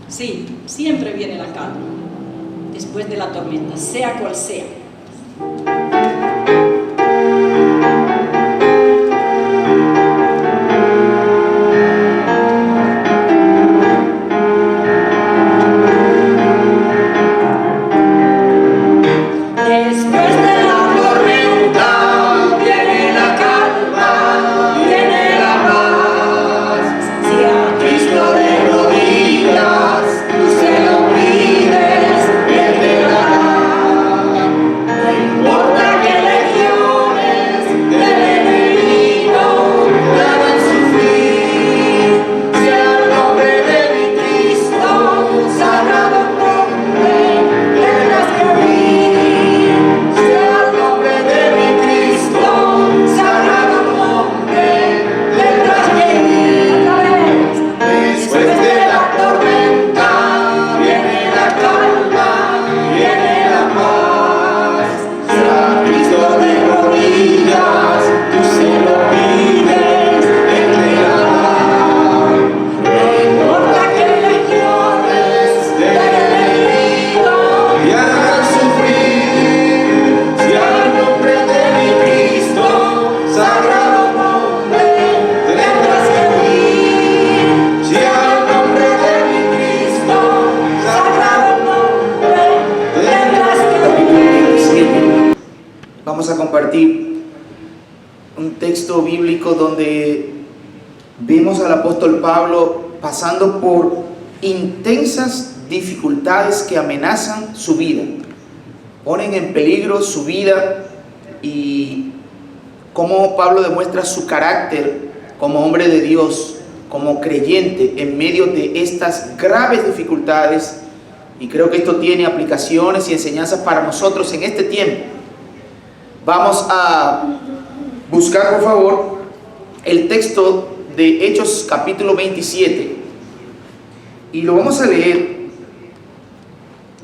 Sí, siempre viene la calma, después de la tormenta, sea cual sea. Vamos a compartir un texto bíblico donde vemos al apóstol Pablo pasando por intensas dificultades que amenazan su vida, ponen en peligro su vida, y cómo Pablo demuestra su carácter como hombre de Dios, como creyente en medio de estas graves dificultades. Y creo que esto tiene aplicaciones y enseñanzas para nosotros en este tiempo. Vamos a buscar, por favor, el texto de Hechos capítulo 27 y lo vamos a leer,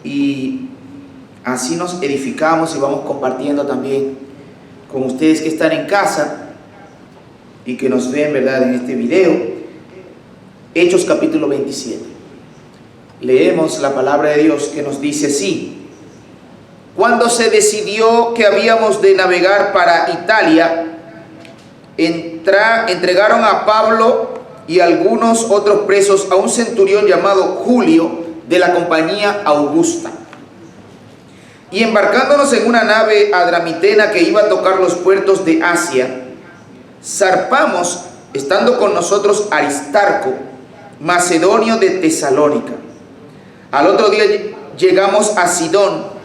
y así nos edificamos y vamos compartiendo también con ustedes que están en casa y que nos ven, ¿verdad?, en este video. Hechos capítulo 27. Leemos la palabra de Dios, que nos dice así: cuando se decidió que habíamos de navegar para Italia, entregaron a Pablo y algunos otros presos a un centurión llamado Julio, de la compañía Augusta. Y embarcándonos en una nave adramitena que iba a tocar los puertos de Asia, zarpamos, estando con nosotros Aristarco, macedonio de Tesalónica. Al otro día llegamos a Sidón,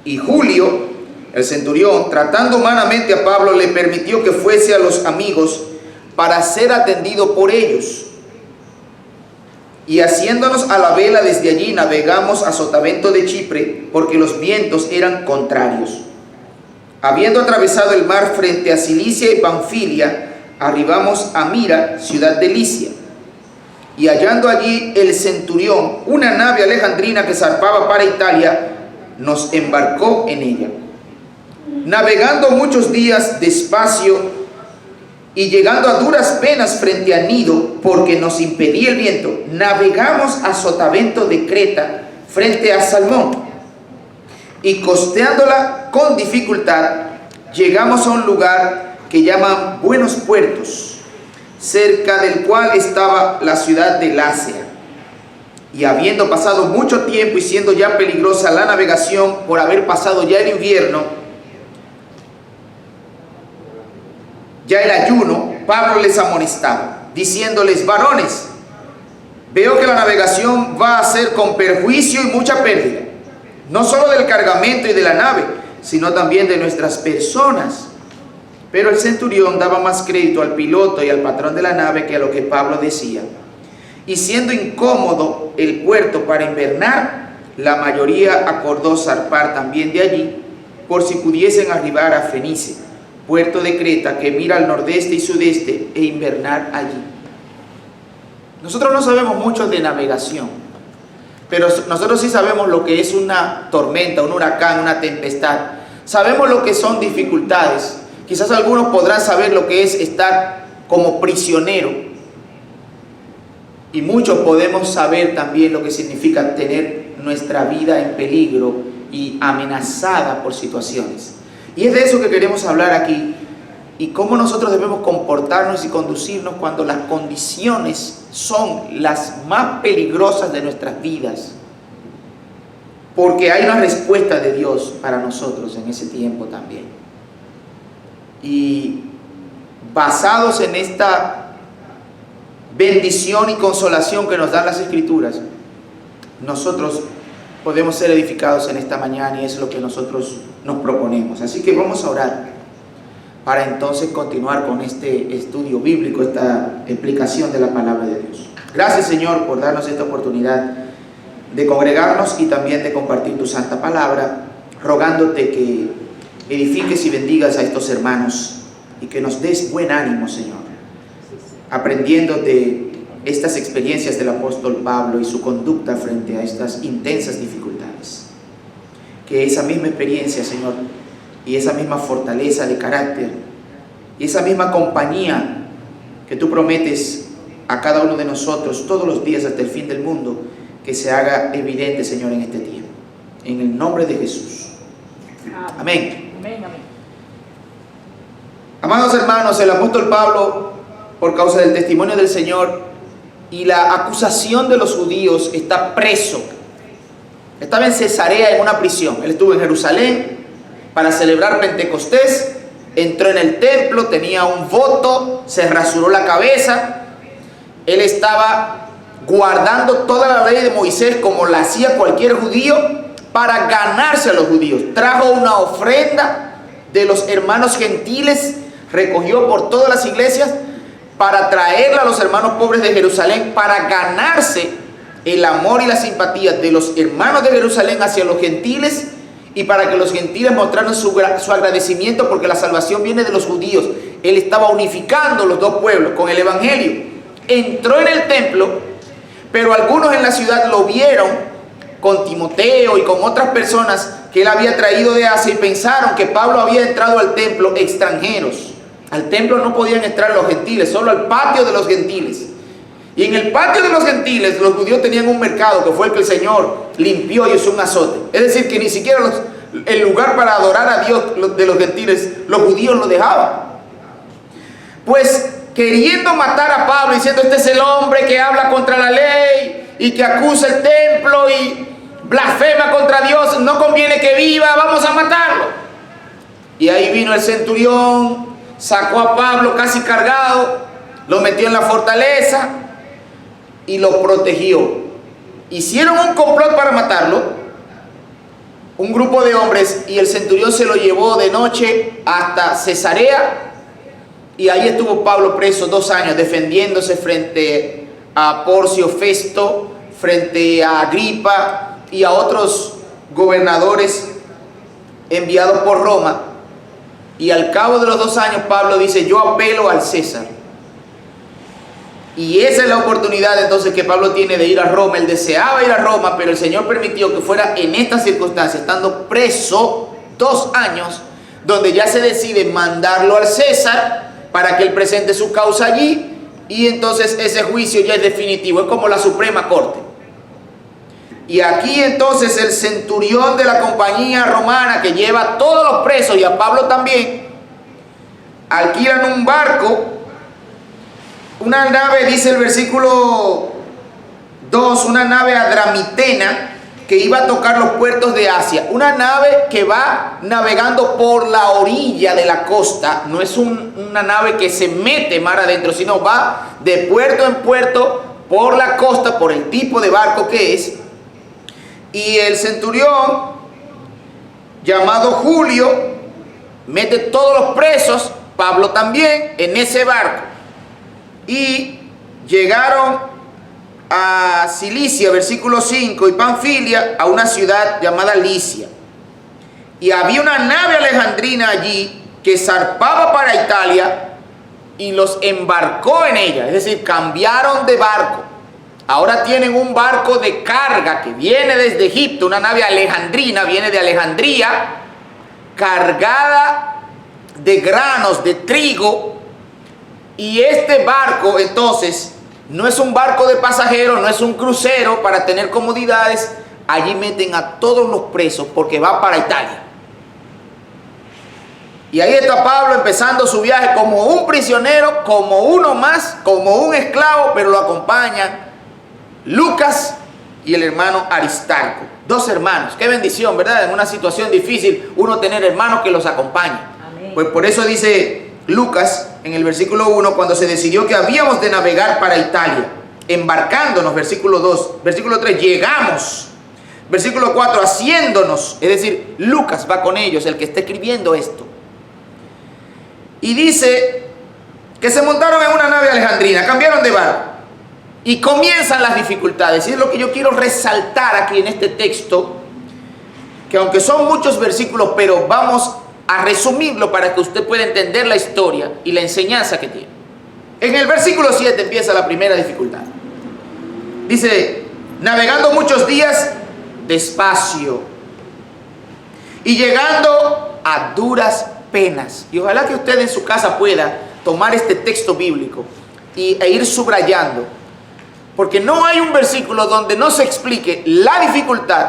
y Julio, el centurión, tratando humanamente a Pablo, le permitió que fuese a los amigos para ser atendido por ellos. Y haciéndonos a la vela desde allí, navegamos a Sotavento de Chipre, porque los vientos eran contrarios. Habiendo atravesado el mar frente a Cilicia y Panfilia, arribamos a Mira, ciudad de Licia. Y hallando allí el centurión una nave alejandrina que zarpaba para Italia, nos embarcó en ella. Navegando muchos días despacio y llegando a duras penas frente a Nido, porque nos impedía el viento, navegamos a Sotavento de Creta frente a Salmón, y costeándola con dificultad llegamos a un lugar que llaman Buenos Puertos, cerca del cual estaba la ciudad de Lasea. Y habiendo pasado mucho tiempo y siendo ya peligrosa la navegación por haber pasado ya el invierno, ya el ayuno, Pablo les amonestaba, diciéndoles: varones, veo que la navegación va a ser con perjuicio y mucha pérdida, no solo del cargamento y de la nave, sino también de nuestras personas. Pero el centurión daba más crédito al piloto y al patrón de la nave que a lo que Pablo decía. Y siendo incómodo el puerto para invernar, la mayoría acordó zarpar también de allí, por si pudiesen arribar a Fenice, puerto de Creta que mira al nordeste y sudeste, e invernar allí. Nosotros no sabemos mucho de navegación, pero nosotros sí sabemos lo que es una tormenta, un huracán, una tempestad. Sabemos lo que son dificultades. Quizás algunos podrán saber lo que es estar como prisionero. Y muchos podemos saber también lo que significa tener nuestra vida en peligro y amenazada por situaciones. Y es de eso que queremos hablar aquí, y cómo nosotros debemos comportarnos y conducirnos cuando las condiciones son las más peligrosas de nuestras vidas. Porque hay una respuesta de Dios para nosotros en ese tiempo también. Y basados en esta bendición y consolación que nos dan las Escrituras, nosotros podemos ser edificados en esta mañana, y es lo que nosotros nos proponemos. Así que vamos a orar para entonces continuar con este estudio bíblico, esta explicación de la palabra de Dios. Gracias, Señor, por darnos esta oportunidad de congregarnos y también de compartir tu santa palabra, rogándote que edifiques y bendigas a estos hermanos y que nos des buen ánimo, Señor, aprendiendo de estas experiencias del apóstol Pablo y su conducta frente a estas intensas dificultades. Que esa misma experiencia, Señor, y esa misma fortaleza de carácter y esa misma compañía que tú prometes a cada uno de nosotros todos los días hasta el fin del mundo, que se haga evidente, Señor, en este tiempo. En el nombre de Jesús. Amén. Amén, amén. Amados hermanos, el apóstol Pablo, por causa del testimonio del Señor y la acusación de los judíos, está preso. Estaba en Cesarea, en una prisión. Él estuvo en Jerusalén para celebrar Pentecostés, entró en el templo, tenía un voto, se rasuró la cabeza. Él estaba guardando toda la ley de Moisés como la hacía cualquier judío para ganarse a los judíos. Trajo una ofrenda de los hermanos gentiles, recogió por todas las iglesias para traerla a los hermanos pobres de Jerusalén, para ganarse el amor y la simpatía de los hermanos de Jerusalén hacia los gentiles, y para que los gentiles mostraran su agradecimiento, porque la salvación viene de los judíos. Él estaba unificando los dos pueblos con el evangelio. Entró en el templo, pero algunos en la ciudad lo vieron con Timoteo y con otras personas que él había traído de Asia, y pensaron que Pablo había entrado al templo extranjeros. Al templo no podían entrar los gentiles, solo al patio de los gentiles. Y en el patio de los gentiles, los judíos tenían un mercado que fue el que el Señor limpió y usó un azote. Es decir, que ni siquiera el lugar para adorar a Dios de los gentiles, los judíos lo dejaban. Pues queriendo matar a Pablo, diciendo: este es el hombre que habla contra la ley y que acusa el templo y blasfema contra Dios, no conviene que viva, vamos a matarlo. Y ahí vino el centurión, sacó a Pablo casi cargado, lo metió en la fortaleza y lo protegió. Hicieron un complot para matarlo, un grupo de hombres, y el centurión se lo llevó de noche hasta Cesarea. Y ahí estuvo Pablo preso 2 años, defendiéndose frente a Porcio Festo, frente a Agripa y a otros gobernadores enviados por Roma. Y al cabo de los 2 años, Pablo dice: yo apelo al César. Y esa es la oportunidad entonces que Pablo tiene de ir a Roma. Él deseaba ir a Roma, pero el Señor permitió que fuera en estas circunstancias, estando preso 2 años, donde ya se decide mandarlo al César para que él presente su causa allí, y entonces ese juicio ya es definitivo, es como la Suprema Corte. Y aquí entonces el centurión de la compañía romana, que lleva a todos los presos y a Pablo también, alquilan un barco, una nave, dice el versículo 2, una nave adramitena, que iba a tocar los puertos de Asia. Una nave que va navegando por la orilla de la costa. No es una nave que se mete mar adentro, sino va de puerto en puerto por la costa, por el tipo de barco que es. Y el centurión, llamado Julio, mete todos los presos, Pablo también, en ese barco. Y llegaron a Cilicia, versículo 5, y Panfilia, a una ciudad llamada Licia. Y había una nave alejandrina allí que zarpaba para Italia, y los embarcó en ella. Es decir, cambiaron de barco. Ahora tienen un barco de carga que viene desde Egipto, una nave alejandrina, viene de Alejandría, cargada de granos, de trigo. Y este barco entonces No es un barco de pasajeros, no es un crucero para tener comodidades. Allí meten a todos los presos porque va para Italia. Y ahí está Pablo empezando su viaje como un prisionero, como uno más, como un esclavo, pero lo acompañan Lucas y el hermano Aristarco. Dos hermanos. Qué bendición, ¿verdad? En una situación difícil, uno tener hermanos que los acompañen. Amén. Pues por eso dice Lucas en el versículo 1, cuando se decidió que habíamos de navegar para Italia, embarcándonos, versículo 2, versículo 3, llegamos. Versículo 4, haciéndonos, es decir, Lucas va con ellos, el que está escribiendo esto. Y dice que se montaron en una nave alejandrina, cambiaron de barco y comienzan las dificultades. Y es lo que yo quiero resaltar aquí en este texto, que aunque son muchos versículos, pero vamos a resumirlo para que usted pueda entender la historia y la enseñanza que tiene. En el versículo 7 empieza la primera dificultad. Dice, navegando muchos días despacio y llegando a duras penas. Y ojalá que usted en su casa pueda tomar este texto bíblico e ir subrayando, porque no hay un versículo donde no se explique la dificultad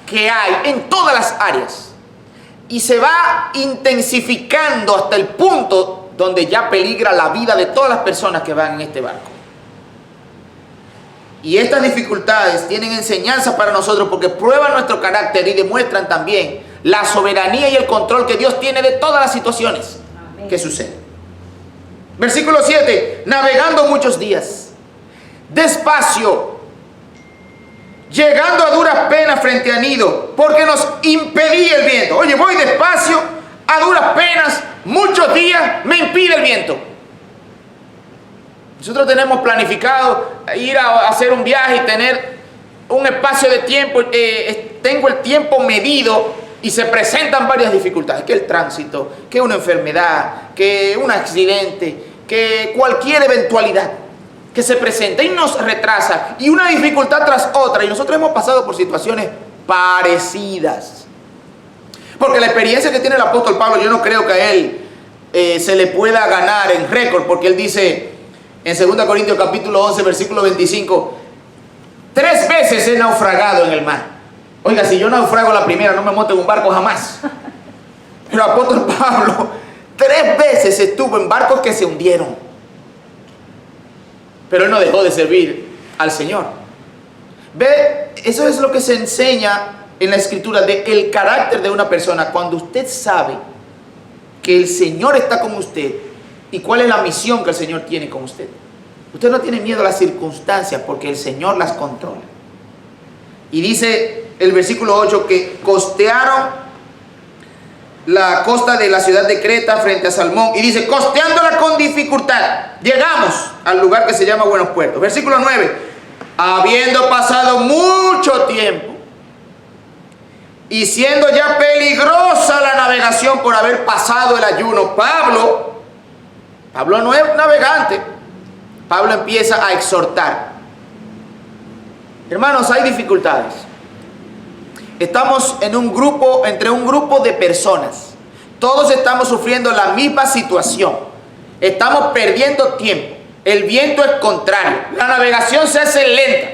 que hay en todas las áreas, y se va intensificando hasta el punto donde ya peligra la vida de todas las personas que van en este barco. Y estas dificultades tienen enseñanza para nosotros porque prueban nuestro carácter y demuestran también la soberanía y el control que Dios tiene de todas las situaciones que suceden. Versículo 7, navegando muchos días, despacio, llegando a duras penas frente a Nido, porque nos impedía el viento. Oye, voy despacio, a duras penas, muchos días me impide el viento. Nosotros tenemos planificado ir a hacer un viaje y tener un espacio de tiempo, tengo el tiempo medido y se presentan varias dificultades, que el tránsito, que una enfermedad, que un accidente, que cualquier eventualidad que se presenta y nos retrasa, y una dificultad tras otra, y nosotros hemos pasado por situaciones parecidas. Porque la experiencia que tiene el apóstol Pablo, yo no creo que a él se le pueda ganar en récord, porque él dice en 2 Corintios capítulo 11, versículo 25, 3 veces he naufragado en el mar. Oiga, si yo naufrago la primera, no me monto en un barco jamás. Pero el apóstol Pablo 3 veces estuvo en barcos que se hundieron. Pero él no dejó de servir al Señor. Ve, eso es lo que se enseña en la Escritura del carácter de una persona. Cuando usted sabe que el Señor está con usted y cuál es la misión que el Señor tiene con usted. Usted no tiene miedo a las circunstancias porque el Señor las controla. Y dice el versículo 8 que costearon la costa de la ciudad de Creta frente a Salmón. Y dice, costeándola con dificultad, llegamos al lugar que se llama Buenos Puertos. Versículo 9, habiendo pasado mucho tiempo y siendo ya peligrosa la navegación por haber pasado el ayuno, Pablo no es navegante. Pablo empieza a exhortar. Hermanos, hay dificultades. Estamos en un grupo, entre un grupo de personas. Todos estamos sufriendo la misma situación. Estamos perdiendo tiempo. El viento es contrario. La navegación se hace lenta.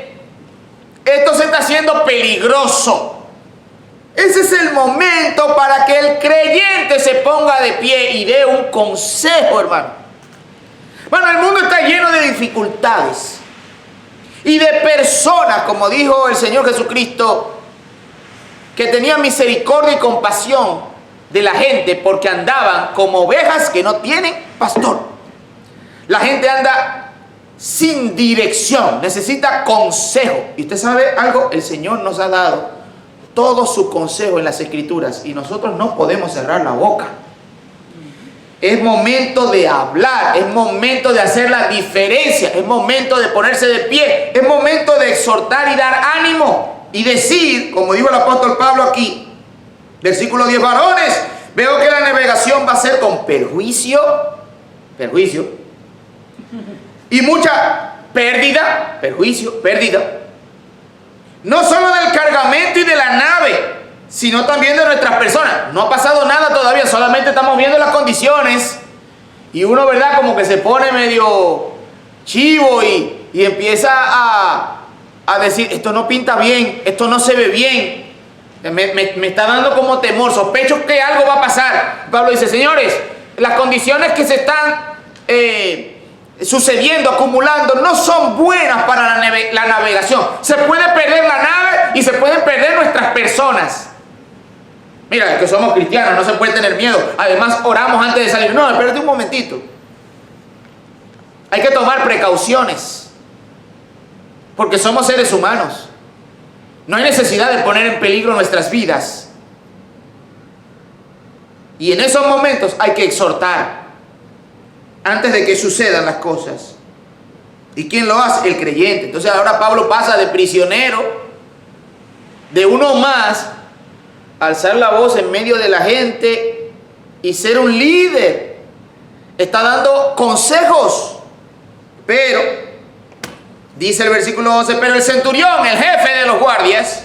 Esto se está haciendo peligroso. Ese es el momento para que el creyente se ponga de pie y dé un consejo, hermano. Bueno, el mundo está lleno de dificultades y de personas, como dijo el Señor Jesucristo, que tenían misericordia y compasión de la gente porque andaban como ovejas que no tienen pastor. La gente anda sin dirección, necesita consejo. Y usted sabe algo, el Señor nos ha dado todo su consejo en las Escrituras y nosotros no podemos cerrar la boca. Es momento de hablar, es momento de hacer la diferencia, es momento de ponerse de pie, es momento de exhortar y dar ánimo y decir, como dijo el apóstol Pablo aquí, versículo 10, varones, veo que la navegación va a ser con perjuicio, y mucha pérdida, pérdida, no solo del cargamento y de la nave, sino también de nuestras personas. No ha pasado nada todavía, solamente estamos viendo las condiciones. Y uno, ¿verdad? Como que se pone medio chivo y empieza a decir, esto no pinta bien, esto no se ve bien, me está dando como temor, sospecho que algo va a pasar. Pablo dice, señores, las condiciones que se están sucediendo, acumulando, no son buenas para la navegación. Se puede perder la nave y se pueden perder nuestras personas. Mira, que somos cristianos, no se puede tener miedo. Además, oramos antes de salir. No, espérate un momentito. Hay que tomar precauciones, porque somos seres humanos. No hay necesidad de poner en peligro nuestras vidas. Y en esos momentos hay que exhortar antes de que sucedan las cosas. ¿Y quién lo hace? El creyente. Entonces ahora Pablo pasa de prisionero, de uno más, a alzar la voz en medio de la gente y ser un líder. Está dando consejos. Pero, dice el versículo 11, pero el centurión, el jefe de los guardias,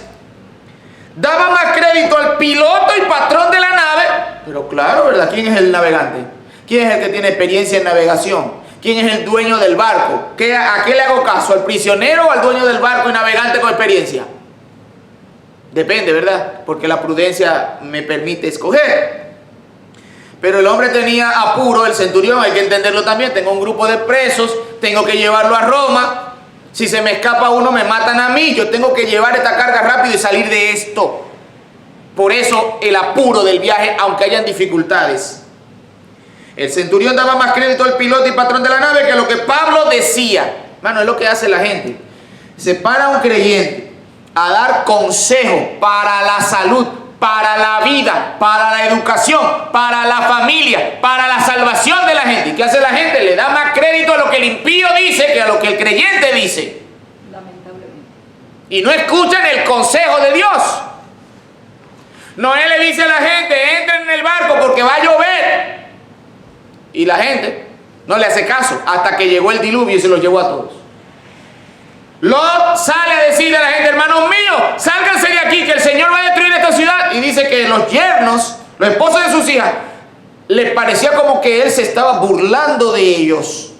daba más crédito al piloto y patrón de la nave. Pero claro, ¿verdad? ¿Quién es el navegante? ¿Quién es el que tiene experiencia en navegación? ¿Quién es el dueño del barco? ¿A qué le hago caso? ¿Al prisionero o al dueño del barco y navegante con experiencia? Depende, ¿verdad? Porque la prudencia me permite escoger. Pero el hombre tenía apuro, el centurión, hay que entenderlo también. Tengo un grupo de presos, tengo que llevarlo a Roma. Si se me escapa uno, me matan a mí. Yo tengo que llevar esta carga rápido y salir de esto. Por eso el apuro del viaje, aunque hayan dificultades. El centurión daba más crédito al piloto y patrón de la nave que a lo que Pablo decía. Mano, es lo que hace la gente. Se para un creyente a dar consejo para la salud, para la vida, para la educación, para la familia, para la salvación de la gente. ¿Y qué hace la gente? Le da más crédito a lo que el impío dice que a lo que el creyente dice. Lamentablemente. Y no escuchan el consejo de Dios. Noé le dice a la gente, entren en el barco porque va a llover. Y la gente no le hace caso hasta que llegó el diluvio y se los llevó a todos. Lot sale a decirle a la gente, hermanos míos, sálganse de aquí que el Señor va a destruir esta ciudad. Y dice que los yernos, los esposos de sus hijas, les parecía como que él se estaba burlando de ellos.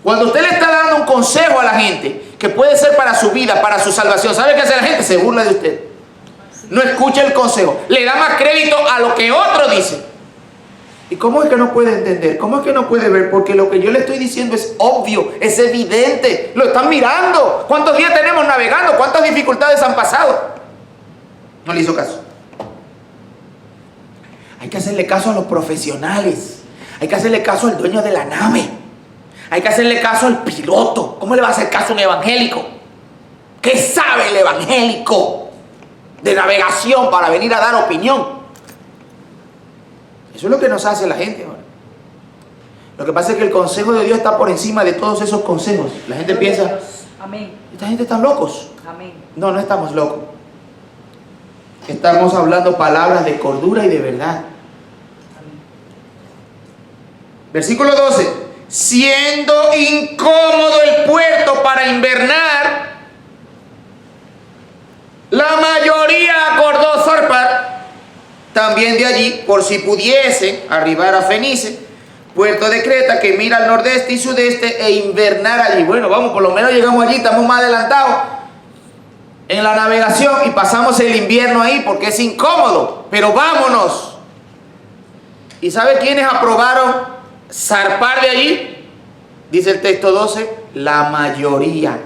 Cuando usted le está dando un consejo a la gente que puede ser para su vida, para su salvación, ¿sabe qué hace la gente? Se burla de usted. No escucha el consejo, le da más crédito a lo que otro dice. ¿Y cómo es que no puede entender? ¿Cómo es que no puede ver? Porque lo que yo le estoy diciendo es obvio, es evidente. Lo están mirando. ¿Cuántos días tenemos navegando? ¿Cuántas dificultades han pasado? No le hizo caso. Hay que hacerle caso a los profesionales. Hay que hacerle caso al dueño de la nave. Hay que hacerle caso al piloto. ¿Cómo le va a hacer caso a un evangélico? ¿Qué sabe el evangélico de navegación para venir a dar opinión? Eso es lo que nos hace la gente ahora. Lo que pasa es que el consejo de Dios está por encima de todos esos consejos. La gente piensa, amén, esta gente está locos. amén. No, no estamos locos. Estamos hablando palabras de cordura y de verdad. Amén. Versículo 12. Siendo incómodo el puerto para invernar, la mayoría acordó zarpar también de allí, por si pudiesen arribar a Fenice, puerto de Creta, que mira al nordeste y sudeste, e invernar allí. Bueno, vamos, por lo menos llegamos allí, estamos más adelantados en la navegación y pasamos el invierno ahí porque es incómodo, pero vámonos. ¿Y sabe quiénes aprobaron zarpar de allí? Dice el texto 12, la mayoría.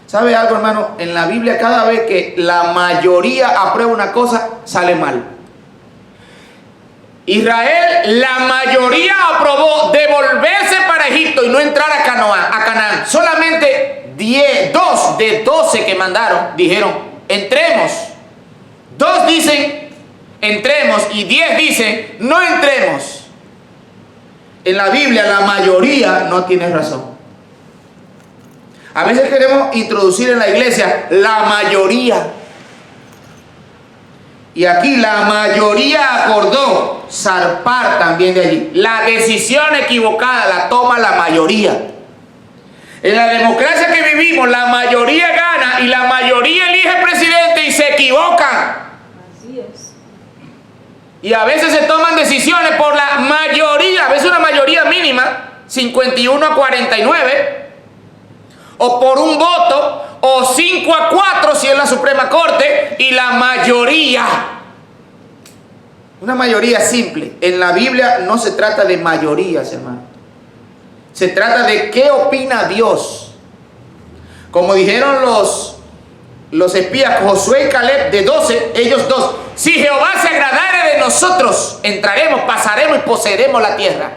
¿Sabe algo, hermano? En la Biblia, cada vez que la mayoría aprueba una cosa, sale mal. Israel, la mayoría aprobó devolverse para Egipto y no entrar a Canaán. Solamente 2 de 12 que mandaron dijeron, entremos. 2 dicen, entremos, y 10 dicen, no entremos. En la Biblia, la mayoría no tiene razón. A veces queremos introducir en la iglesia la mayoría. Y aquí la mayoría acordó zarpar también de allí. La decisión equivocada la toma la mayoría. En la democracia que vivimos, la mayoría gana y la mayoría elige presidente y se equivocan. Así es. Y a veces se toman decisiones por la mayoría, a veces una mayoría mínima, 51-49, o por un voto, o 5-4 si es la Suprema Corte, y la mayoría. Una mayoría simple. En la Biblia no se trata de mayorías, hermano. Se trata de qué opina Dios. Como dijeron los espías Josué y Caleb, de 12, ellos dos: si Jehová se agradare de nosotros, entraremos, pasaremos y poseeremos la tierra.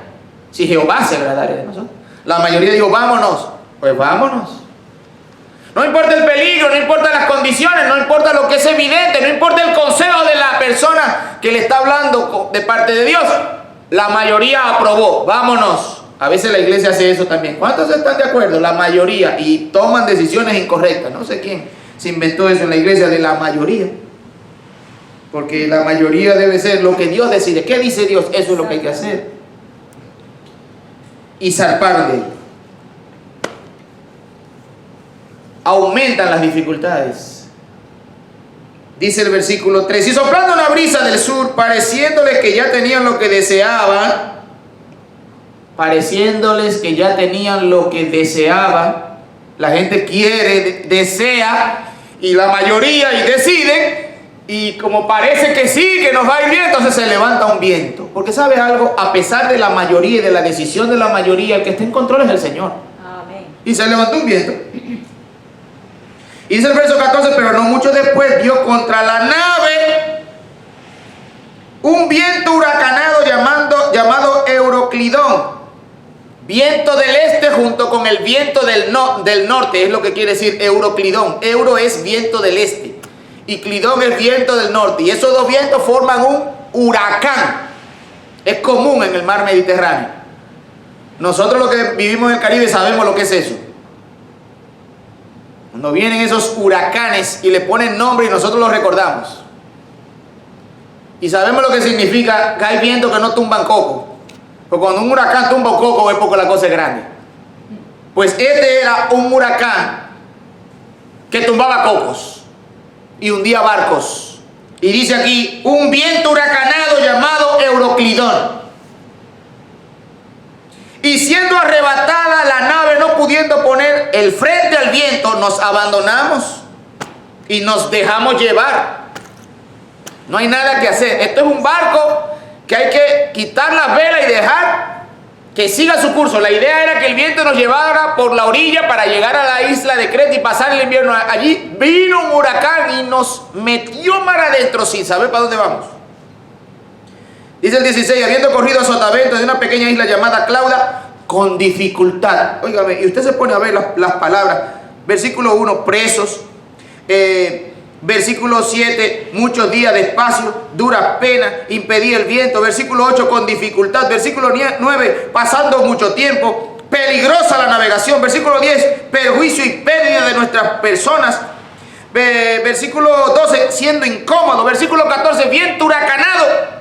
Si Jehová se agradare de nosotros. La mayoría dijo: vámonos. Pues vámonos. No importa el peligro, no importa las condiciones, no importa lo que es evidente, no importa el consejo de la persona que le está hablando de parte de Dios. La mayoría aprobó. Vámonos. A veces la iglesia hace eso también. ¿Cuántos están de acuerdo? La mayoría. Y toman decisiones incorrectas. No sé quién se inventó eso en la iglesia, de la mayoría. Porque la mayoría debe ser lo que Dios decide. ¿Qué dice Dios? Eso es lo que hay que hacer. Y zarparon de ahí. Aumentan las dificultades. Dice el versículo 3: y soplando una brisa del sur, pareciéndoles que ya tenían lo que deseaban, la gente quiere, desea, y la mayoría, y deciden, y como parece que sí, que nos va a ir bien, entonces se levanta un viento. Porque ¿sabes algo? A pesar de la mayoría y de la decisión de la mayoría, el que está en control es el Señor. Amén. Y se levantó un viento. Y dice el verso 14: pero no mucho después dio contra la nave un viento huracanado llamado Euroclidón. Viento del este junto con el viento del norte, es lo que quiere decir Euroclidón. Euro es viento del este y Clidón es viento del norte. Y esos dos vientos forman un huracán. Es común en el mar Mediterráneo. Nosotros los que vivimos en el Caribe sabemos lo que es eso. Cuando vienen esos huracanes y le ponen nombre y nosotros los recordamos. Y sabemos lo que significa que hay vientos que no tumban coco. Porque cuando un huracán tumba un coco es porque la cosa es grande. Pues este era un huracán que tumbaba cocos y hundía barcos. Y dice aquí: un viento huracanado llamado Euroclidón. Y siendo arrebatada la nave, no pudiendo poner el frente al viento, nos abandonamos y nos dejamos llevar. No hay nada que hacer. Esto es un barco que hay que quitar las velas y dejar que siga su curso. La idea era que el viento nos llevara por la orilla para llegar a la isla de Creta y pasar el invierno allí. Vino un huracán y nos metió mar adentro sin saber para dónde vamos. Dice el 16: habiendo corrido a sotavento de una pequeña isla llamada Clauda, con dificultad. Óigame, y usted se pone a ver las palabras. Versículo 1, presos. Versículo 7, muchos días de espacio, duras penas, impedía el viento. Versículo 8, con dificultad. Versículo 9, pasando mucho tiempo, peligrosa la navegación. Versículo 10, perjuicio y pérdida de nuestras personas. Versículo 12, siendo incómodo. Versículo 14, viento huracanado.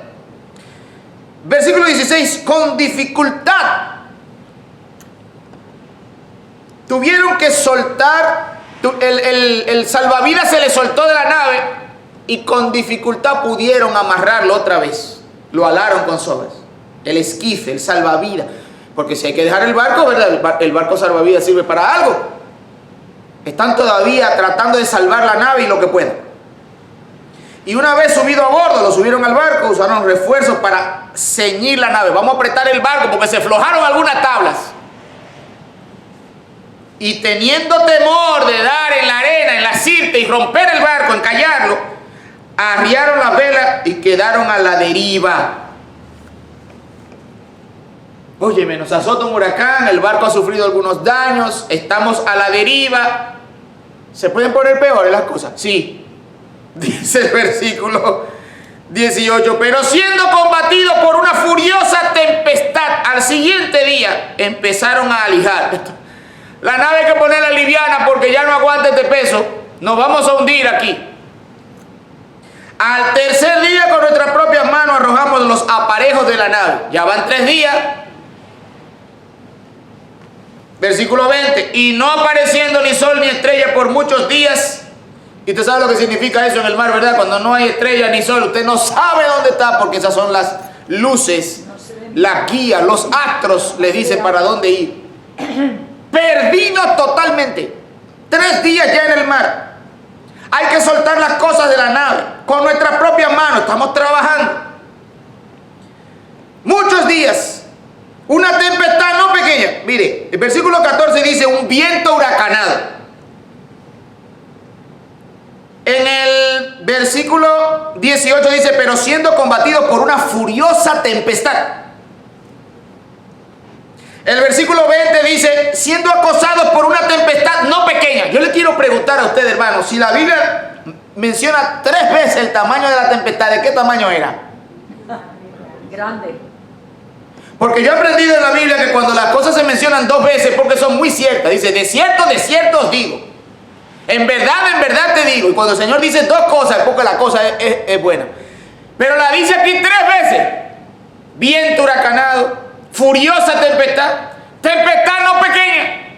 Versículo 16, con dificultad. Tuvieron que soltar, el salvavidas se le soltó de la nave y con dificultad pudieron amarrarlo otra vez. Lo alaron con sogas. El esquife, el salvavidas. Porque si hay que dejar el barco, ¿verdad? El barco salvavidas sirve para algo. Están todavía tratando de salvar la nave y lo que puedan. Y una vez subido a bordo, lo subieron al barco, usaron refuerzos para ceñir la nave. Vamos a apretar el barco porque se aflojaron algunas tablas. Y teniendo temor de dar en la arena, en la sirte y romper el barco, encallarlo, arriaron las velas y quedaron a la deriva. Óyeme, nos azota un huracán, el barco ha sufrido algunos daños, estamos a la deriva. ¿Se pueden poner peores las cosas? Sí. Dice el versículo 18: pero siendo combatidos por una furiosa tempestad, al siguiente día empezaron a alijar. La nave hay que ponerla liviana porque ya no aguanta este peso. Nos vamos a hundir aquí. Al tercer día, con nuestras propias manos arrojamos los aparejos de la nave. Ya van 3 días. Versículo 20: y no apareciendo ni sol ni estrella por muchos días. Y usted sabe lo que significa eso en el mar, ¿verdad? Cuando no hay estrella ni sol, usted no sabe dónde está, porque esas son las luces la guía, los astros le dicen para dónde ir. Perdidos totalmente. 3 días ya en el mar. Hay que soltar las cosas de la nave. Con nuestras propias manos estamos trabajando. Muchos días. Una tempestad no pequeña. Mire, el versículo 14 dice un viento huracanado. En el versículo 18 dice, pero siendo combatidos por una furiosa tempestad. El versículo 20 dice, siendo acosados por una tempestad no pequeña. Yo le quiero preguntar a usted, hermano, si la Biblia menciona 3 veces el tamaño de la tempestad, ¿de qué tamaño era? Grande. Porque yo he aprendido en la Biblia que cuando las cosas se mencionan 2 veces, porque son muy ciertas. Dice, de cierto os digo. En verdad te digo. Y cuando el Señor dice 2 cosas, es porque la cosa es buena. Pero la dice aquí 3 veces. Viento huracanado. Furiosa tempestad, tempestad no pequeña,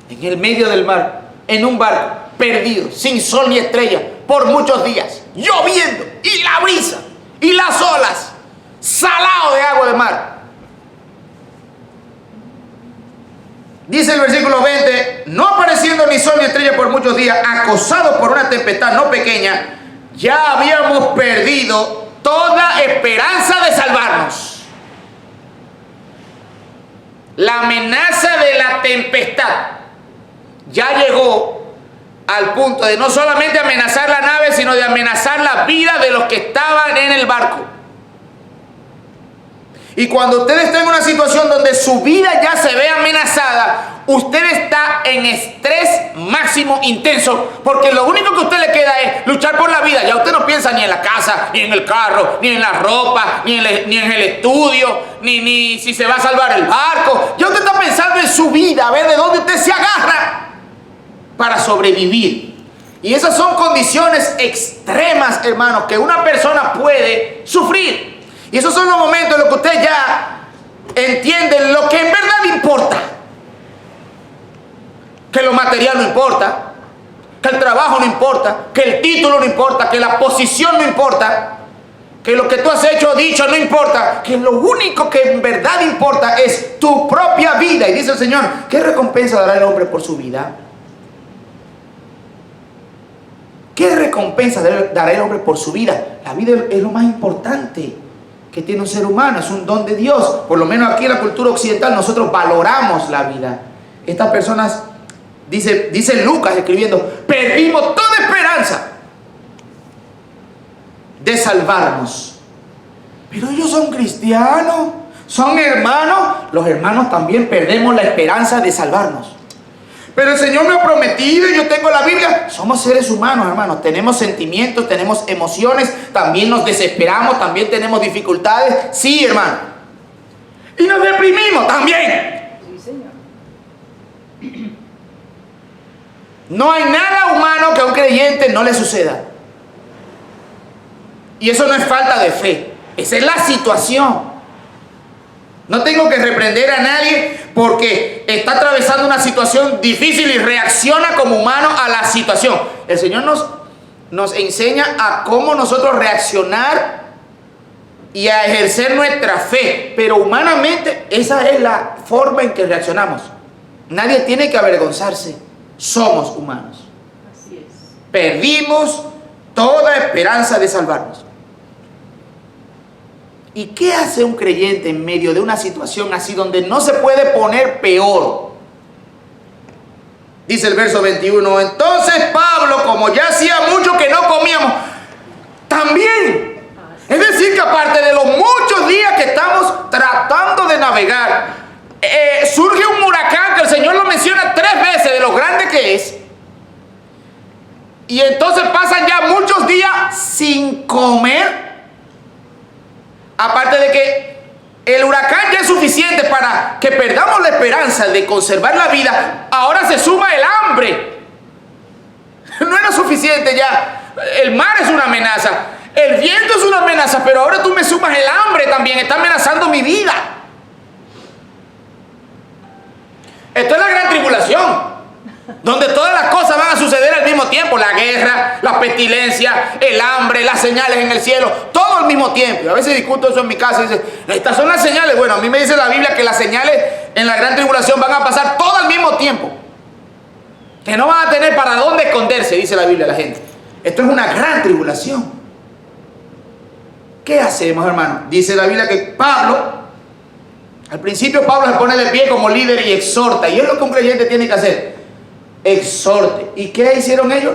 en el medio del mar, en un barco, perdido, sin sol ni estrella, por muchos días, lloviendo, y la brisa, y las olas, salado de agua de mar. Dice el versículo 20, no apareciendo ni sol ni estrella por muchos días, acosados por una tempestad no pequeña, ya habíamos perdido toda esperanza de salvarnos. La amenaza de la tempestad ya llegó al punto de no solamente amenazar la nave, sino de amenazar la vida de los que estaban en el barco. Y cuando usted está en una situación donde su vida ya se ve amenazada, usted está en estrés máximo intenso, porque lo único que a usted le queda es luchar por la vida. Ya usted no piensa ni en la casa, ni en el carro, ni en la ropa, ni en el estudio, ni si se va a salvar el barco. Ya usted está pensando en su vida, a ver de dónde usted se agarra para sobrevivir. Y esas son condiciones extremas, hermanos, que una persona puede sufrir. Y esos son los momentos en los que usted ya entiende lo que en verdad importa. Que lo material no importa, que el trabajo no importa, que el título no importa, que la posición no importa, que lo que tú has hecho o dicho no importa, que lo único que en verdad importa es tu propia vida. Y dice el Señor, ¿qué recompensa dará el hombre por su vida? ¿Qué recompensa dará el hombre por su vida? La vida es lo más importante que tiene un ser humano, es un don de Dios. Por lo menos aquí en la cultura occidental nosotros valoramos la vida. Estas personas, dice Lucas escribiendo, perdimos toda esperanza de salvarnos. Pero ellos son cristianos, son hermanos. Los hermanos también perdemos la esperanza de salvarnos. Pero el Señor me ha prometido y yo tengo la Biblia. Somos seres humanos, hermanos. Tenemos sentimientos, tenemos emociones. También nos desesperamos, también tenemos dificultades. Sí, hermano. Y nos deprimimos también. Sí, Señor. No hay nada humano que a un creyente no le suceda. Y eso no es falta de fe. Esa es la situación. No tengo que reprender a nadie porque está atravesando una situación difícil y reacciona como humano a la situación. El Señor nos enseña a cómo nosotros reaccionar y a ejercer nuestra fe. Pero humanamente esa es la forma en que reaccionamos. Nadie tiene que avergonzarse. Somos humanos. Así es. Perdimos toda esperanza de salvarnos. ¿Y qué hace un creyente en medio de una situación así donde no se puede poner peor? Dice el verso 21, entonces Pablo, como ya hacía mucho que no comíamos, también. Es decir, que aparte de los muchos días que estamos tratando de navegar, surge un huracán que el Señor lo menciona 3 veces de lo grande que es. Y entonces pasan ya muchos días sin comer. Aparte de que el huracán ya es suficiente para que perdamos la esperanza de conservar la vida, ahora se suma el hambre. No era suficiente ya. El mar es una amenaza, el viento es una amenaza, pero ahora tú me sumas el hambre también, está amenazando mi vida. Esto es la gran tribulación, donde todas las cosas van a suceder al mismo tiempo, la guerra, la pestilencia, el hambre, las señales en el cielo, todo al mismo tiempo. Y a veces discuto eso en mi casa y dicen, estas son las señales. Bueno, a mí me dice la Biblia que las señales en la gran tribulación van a pasar todo al mismo tiempo, que no van a tener para dónde esconderse, dice la Biblia a la gente. Esto es una gran tribulación. ¿Qué hacemos, hermano? Dice la Biblia que Pablo, al principio Pablo se pone de pie como líder y exhorta, y es lo que un creyente tiene que hacer, exhorte. ¿Y qué hicieron ellos?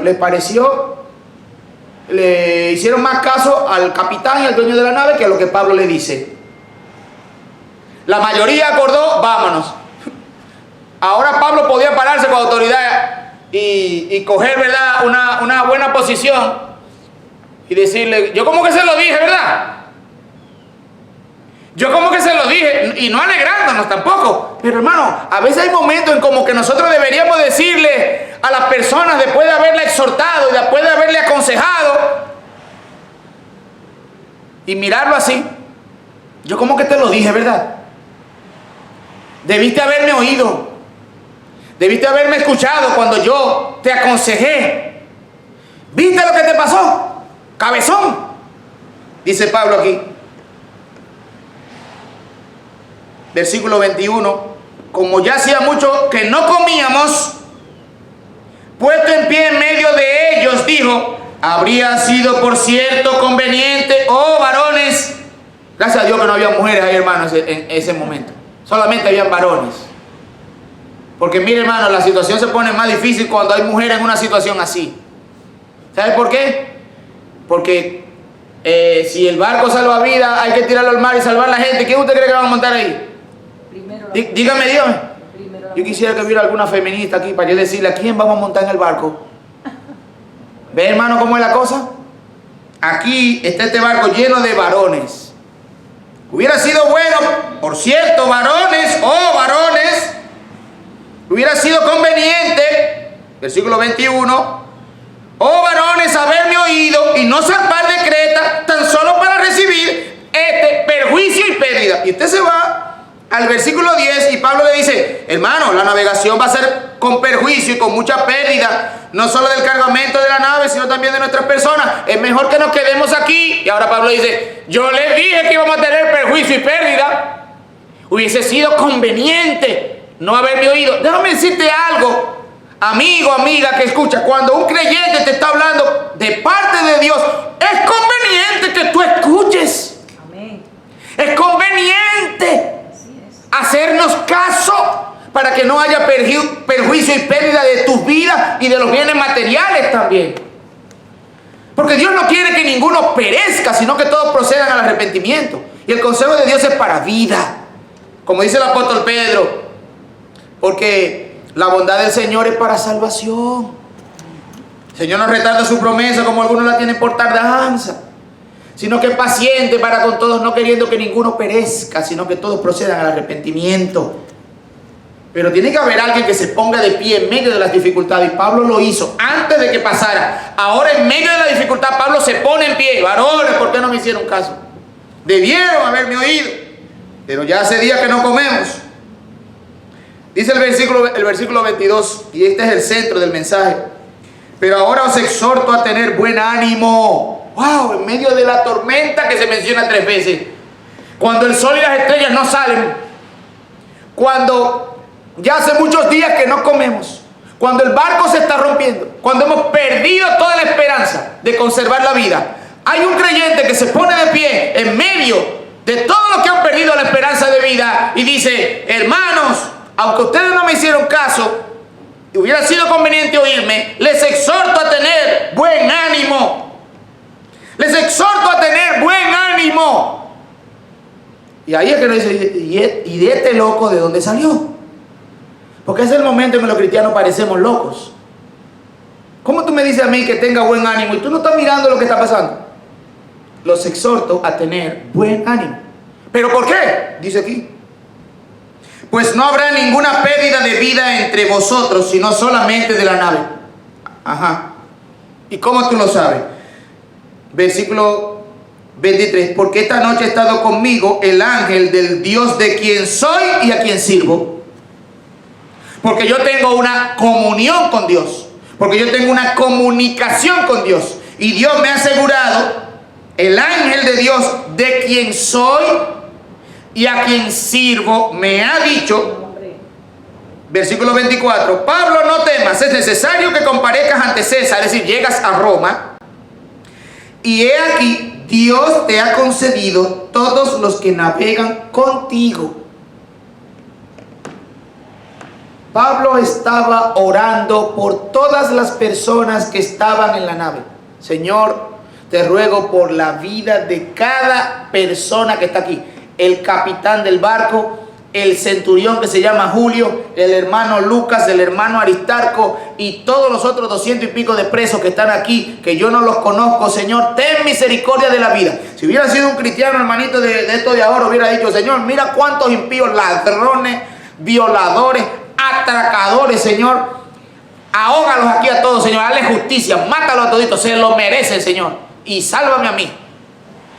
Le hicieron más caso al capitán y al dueño de la nave que a lo que Pablo le dice. La mayoría acordó, vámonos. Ahora Pablo podía pararse con autoridad y coger, ¿verdad?, una buena posición y decirle, yo como que se lo dije, ¿verdad? Yo como que se lo dije, y no alegrándonos tampoco. Pero hermano, a veces hay momentos en como que nosotros deberíamos decirle a las personas, después de haberle exhortado y después de haberle aconsejado, y mirarlo así, yo como que te lo dije, ¿verdad? Debiste haberme oído, debiste haberme escuchado cuando yo te aconsejé. ¿Viste lo que te pasó, cabezón? Dice Pablo aquí. Versículo 21, como ya hacía mucho que no comíamos, puesto en pie en medio de ellos, dijo, habría sido por cierto conveniente, oh varones. Gracias a Dios que no había mujeres ahí, hermanos, en ese momento. Solamente habían varones. Porque mire, hermano, la situación se pone más difícil cuando hay mujeres en una situación así. ¿Sabe por qué? Porque si el barco salva vida, hay que tirarlo al mar y salvar a la gente. ¿Quién usted cree que van a montar ahí? Dígame. Yo quisiera que hubiera alguna feminista aquí para yo decirle a quién vamos a montar en el barco. ¿Ve, hermano, cómo es la cosa? Aquí está este barco lleno de varones. Hubiera sido bueno, por cierto, varones, oh varones, hubiera sido conveniente, versículo 21, oh varones, haberme oído y no zarpar de Creta tan solo para recibir perjuicio y pérdida. Y usted se va al versículo 10 y Pablo le dice, hermano, la navegación va a ser con perjuicio y con mucha pérdida, no solo del cargamento de la nave, sino también de nuestras personas. Es mejor que nos quedemos aquí. Y ahora Pablo dice, yo les dije que íbamos a tener perjuicio y pérdida. Hubiese sido conveniente no haberme oído. Déjame decirte algo, amigo, amiga que escucha, cuando un creyente te está hablando de parte de Dios, es conveniente que tú escuches. Amén. Es conveniente hacernos caso para que no haya perjuicio y pérdida de tus vidas y de los bienes materiales también. Porque Dios no quiere que ninguno perezca, sino que todos procedan al arrepentimiento. Y el consejo de Dios es para vida, como dice el apóstol Pedro, porque la bondad del Señor es para salvación. El Señor no retarda su promesa como algunos la tienen por tardanza, sino que es paciente para con todos, no queriendo que ninguno perezca, sino que todos procedan al arrepentimiento. Pero tiene que haber alguien que se ponga de pie en medio de las dificultades, y Pablo lo hizo antes de que pasara. Ahora en medio de la dificultad Pablo se pone en pie. Varones, ¿por qué no me hicieron caso? Debieron haberme oído, pero ya hace días que no comemos. Dice el versículo 22, y este es el centro del mensaje. Pero ahora os exhorto a tener buen ánimo. Wow, en medio de la tormenta que se menciona 3 veces, cuando el sol y las estrellas no salen, cuando ya hace muchos días que no comemos, cuando el barco se está rompiendo, cuando hemos perdido toda la esperanza de conservar la vida, hay un creyente que se pone de pie en medio de todos los que han perdido la esperanza de vida y dice, hermanos, aunque ustedes no me hicieron caso y hubiera sido conveniente oírme, les exhorto a tener buen ánimo. Les exhorto a tener buen ánimo. Y ahí es que nos dice, ¿y de este loco de dónde salió? Porque es el momento en que los cristianos parecemos locos. ¿Cómo tú me dices a mí que tenga buen ánimo y tú no estás mirando lo que está pasando? Los exhorto a tener buen ánimo. ¿Pero por qué? Dice aquí. Pues no habrá ninguna pérdida de vida entre vosotros, sino solamente de la nave. Ajá. ¿Y cómo tú lo sabes? Versículo 23, porque esta noche ha estado conmigo el ángel del Dios de quien soy y a quien sirvo. Porque yo tengo una comunión con Dios. Porque yo tengo una comunicación con Dios. Y Dios me ha asegurado, el ángel de Dios, de quien soy y a quien sirvo, me ha dicho, versículo 24, Pablo, no temas, es necesario que comparezcas ante César, es decir, llegas a Roma, y he aquí, Dios te ha concedido todos los que navegan contigo. Pablo estaba orando por todas las personas que estaban en la nave. Señor, te ruego por la vida de cada persona que está aquí. El capitán del barco, el centurión que se llama Julio, el hermano Lucas, el hermano Aristarco y todos los otros 200 y pico de presos que están aquí, que yo no los conozco. Señor, ten misericordia de la vida. Si hubiera sido un cristiano, hermanito de esto de ahora, hubiera dicho, Señor, mira cuántos impíos, ladrones, violadores, atracadores, Señor, ahógalos aquí a todos, Señor, dale justicia, mátalos a toditos, se lo merece, Señor, y sálvame a mí.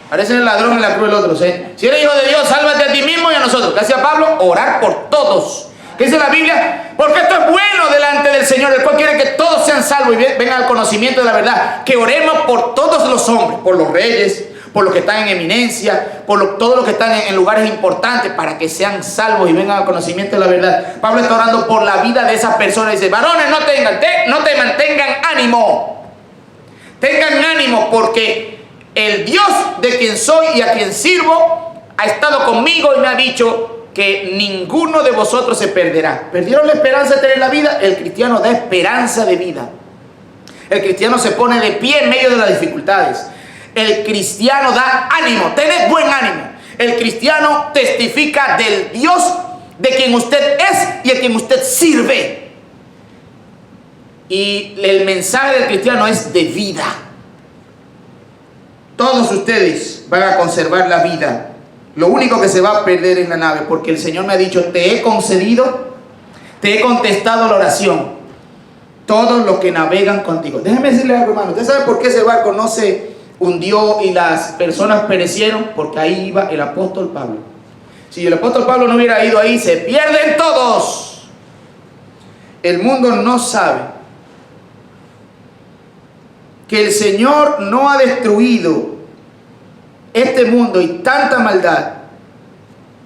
Parece el ladrón en la cruz del otro. Si eres hijo de Dios, sálvate a ti mismo y a nosotros. ¿Qué hacía Pablo? Orar por todos. ¿Qué dice la Biblia? Porque esto es bueno delante del Señor, el cual quiere que todos sean salvos y vengan al conocimiento de la verdad. Que oremos por todos los hombres, por los reyes, por los que están en eminencia, por todos los que están en lugares importantes, para que sean salvos y vengan al conocimiento de la verdad. Pablo está orando por la vida de esas personas. Dice, varones, no teman, tengan ánimo. Tengan ánimo, porque el Dios de quien soy y a quien sirvo ha estado conmigo y me ha dicho que ninguno de vosotros se perderá. ¿Perdieron la esperanza de tener la vida? El cristiano da esperanza de vida. El cristiano se pone de pie en medio de las dificultades. El cristiano da ánimo, tened buen ánimo. El cristiano testifica del Dios de quien usted es y a quien usted sirve. Y el mensaje del cristiano es de vida. Todos ustedes van a conservar la vida. Lo único que se va a perder en la nave, porque el Señor me ha dicho, te he concedido, te he contestado la oración, todos los que navegan contigo. Déjeme decirle algo, hermano. ¿Usted sabe por qué ese barco no se hundió y las personas perecieron? Porque ahí iba el apóstol Pablo. Si el apóstol Pablo no hubiera ido ahí, se pierden todos. El mundo no sabe que el Señor no ha destruido este mundo y tanta maldad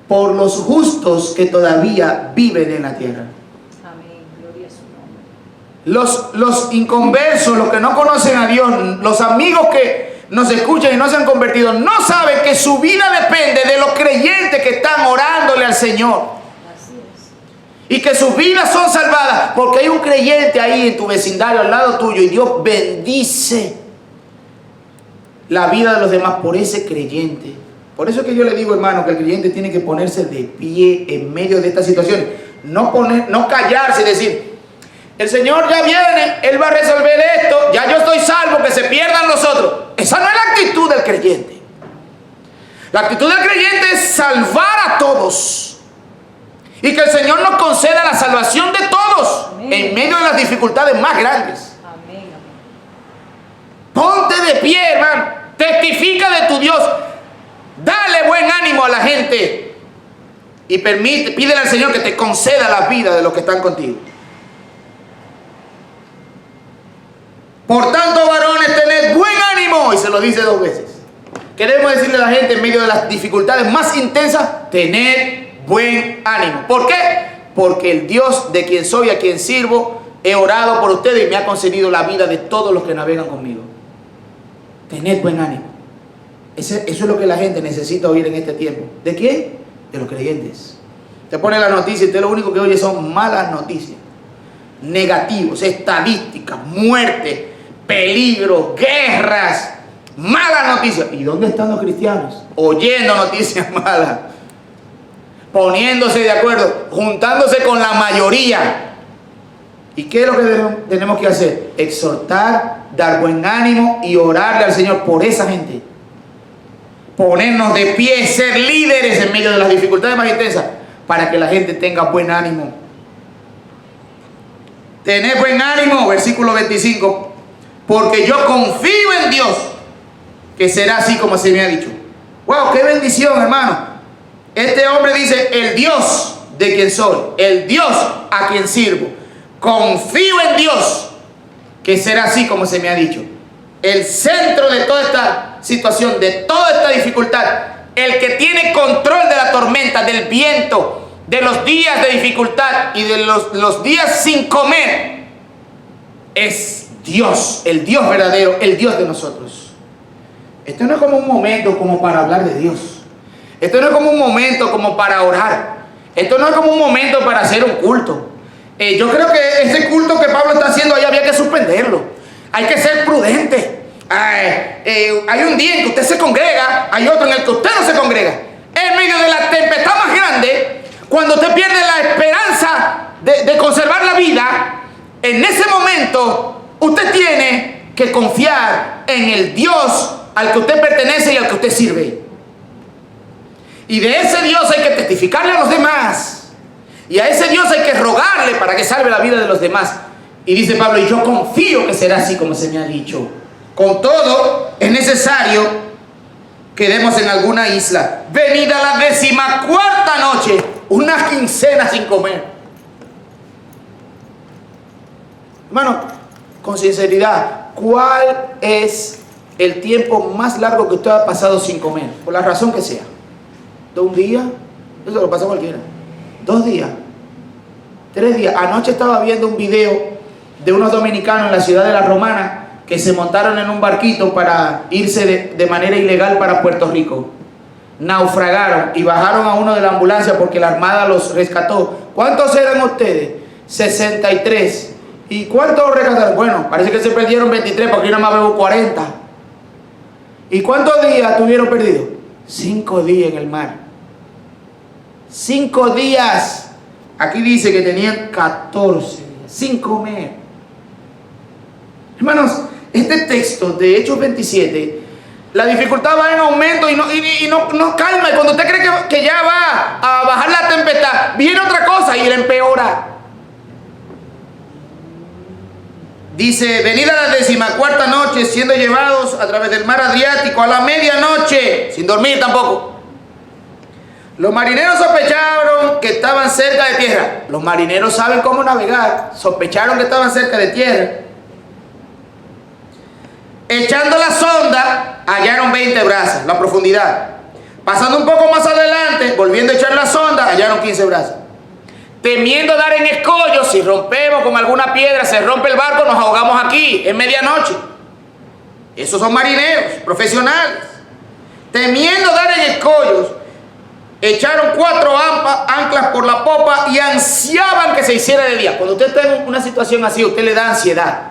por los justos que todavía viven en la tierra. Amén, gloria a su nombre. Los inconversos, los que no conocen a Dios, los amigos que nos escuchan y no se han convertido, no saben que su vida depende de los creyentes que están orándole al Señor. Y que sus vidas son salvadas porque hay un creyente ahí en tu vecindario, al lado tuyo, y Dios bendice la vida de los demás por ese creyente. Por eso es que yo le digo, hermano, que el creyente tiene que ponerse de pie en medio de estas situaciones. No callarse y decir, el Señor ya viene, Él va a resolver esto, ya yo estoy salvo, que se pierdan los otros. Esa no es la actitud del creyente. La actitud del creyente es salvar a todos. Y que el Señor nos conceda la salvación de todos. Amén. En medio de las dificultades más grandes. Amén. Ponte de pie, hermano. Testifica de tu Dios. Dale buen ánimo a la gente. Y pídele al Señor que te conceda la vida de los que están contigo. Por tanto, varones, tened buen ánimo. Y se lo dice 2 veces. Queremos decirle a la gente en medio de las dificultades más intensas, tened buen ánimo. ¿Por qué? Porque el Dios de quien soy, a quien sirvo, he orado por ustedes y me ha concedido la vida de todos los que navegan conmigo. Tened buen ánimo. Eso es lo que la gente necesita oír en este tiempo. ¿De quién? De los creyentes. Te pone la noticia y usted lo único que oye son malas noticias, negativos, estadísticas, muerte, peligro, guerras, malas noticias. ¿Y dónde están los cristianos? Oyendo noticias malas, poniéndose de acuerdo, juntándose con la mayoría. ¿Y qué es lo que tenemos que hacer? Exhortar, dar buen ánimo y orarle al Señor por esa gente. Ponernos de pie, ser líderes en medio de las dificultades más intensas, para que la gente tenga buen ánimo. Tener buen ánimo, versículo 25, porque yo confío en Dios, que será así como se me ha dicho. ¡Wow! ¡Qué bendición, hermano! Este hombre dice, el Dios de quien soy, el Dios a quien sirvo. Confío en Dios que será así como se me ha dicho. El centro de toda esta situación, de toda esta dificultad, el que tiene control de la tormenta, del viento, de los días de dificultad y de los días sin comer, es Dios, el Dios verdadero, el Dios de nosotros. Esto no es como un momento como para hablar de Dios. Esto no es como un momento como para orar. Esto no es como un momento para hacer un culto. Yo creo que ese culto que Pablo está haciendo ahí había que suspenderlo. Hay que ser prudente. Hay un día en que usted se congrega, hay otro en el que usted no se congrega. En medio de la tempestad más grande, cuando usted pierde la esperanza de conservar la vida, en ese momento usted tiene que confiar en el Dios al que usted pertenece y al que usted sirve. Y de ese Dios hay que testificarle a los demás. Y a ese Dios hay que rogarle para que salve la vida de los demás. Y dice Pablo, y yo confío que será así como se me ha dicho. Con todo, es necesario que demos en alguna isla. Venida la 14ª noche, una quincena sin comer. Hermano, con sinceridad, ¿cuál es el tiempo más largo que usted ha pasado sin comer? Por la razón que sea. ¿De un día? Eso lo pasa cualquiera. 2 días, 3 días. Anoche estaba viendo un video de unos dominicanos en la ciudad de La Romana que se montaron en un barquito para irse de manera ilegal para Puerto Rico. Naufragaron y bajaron a uno de la ambulancia porque la Armada los rescató. ¿Cuántos eran ustedes? 63. ¿Y cuántos rescataron? Bueno, parece que se perdieron 23 porque yo nada más veo 40. ¿Y cuántos días tuvieron perdidos? 5 días en el mar. 5 días. Aquí dice que tenían 14 días sin comer. Hermanos, este texto de Hechos 27, la dificultad va en aumento y no calma. Y cuando usted cree que ya va a bajar la tempestad, viene otra cosa y la empeora. Dice, venida la 14ª noche, siendo llevados a través del mar Adriático a la medianoche, sin dormir tampoco. Los marineros sospecharon que estaban cerca de tierra. Los marineros saben cómo navegar. Sospecharon que estaban cerca de tierra. Echando la sonda, hallaron 20 brazas, la profundidad. Pasando un poco más adelante, volviendo a echar la sonda, hallaron 15 brazas. Temiendo dar en escollo, si rompemos con alguna piedra, se rompe el barco, nos ahogamos aquí, en medianoche. Esos son marineros profesionales. Temiendo dar en escollos, echaron 4 anclas por la popa y ansiaban que se hiciera de día. Cuando usted está en una situación así, usted le da ansiedad.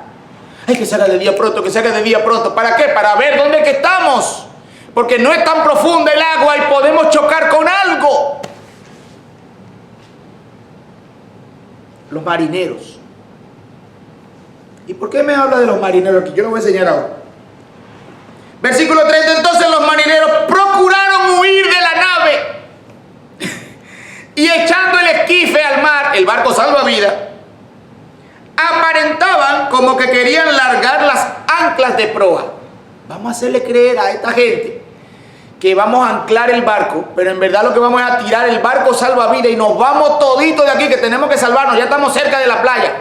Ay, que se haga de día pronto, que se haga de día pronto. ¿Para qué? Para ver dónde es que estamos. Porque no es tan profunda el agua y podemos chocar con algo. Los marineros. ¿Y por qué me habla de los marineros aquí? Yo lo voy a enseñar ahora. Versículo 30. Entonces los marineros procuraron huir de la nave y echando el esquife al mar, el barco salvavidas, aparentaban como que querían largar las anclas de proa. Vamos a hacerle creer a esta gente que vamos a anclar el barco, pero en verdad lo que vamos es a tirar el barco salvavidas y nos vamos toditos de aquí, que tenemos que salvarnos, ya estamos cerca de la playa.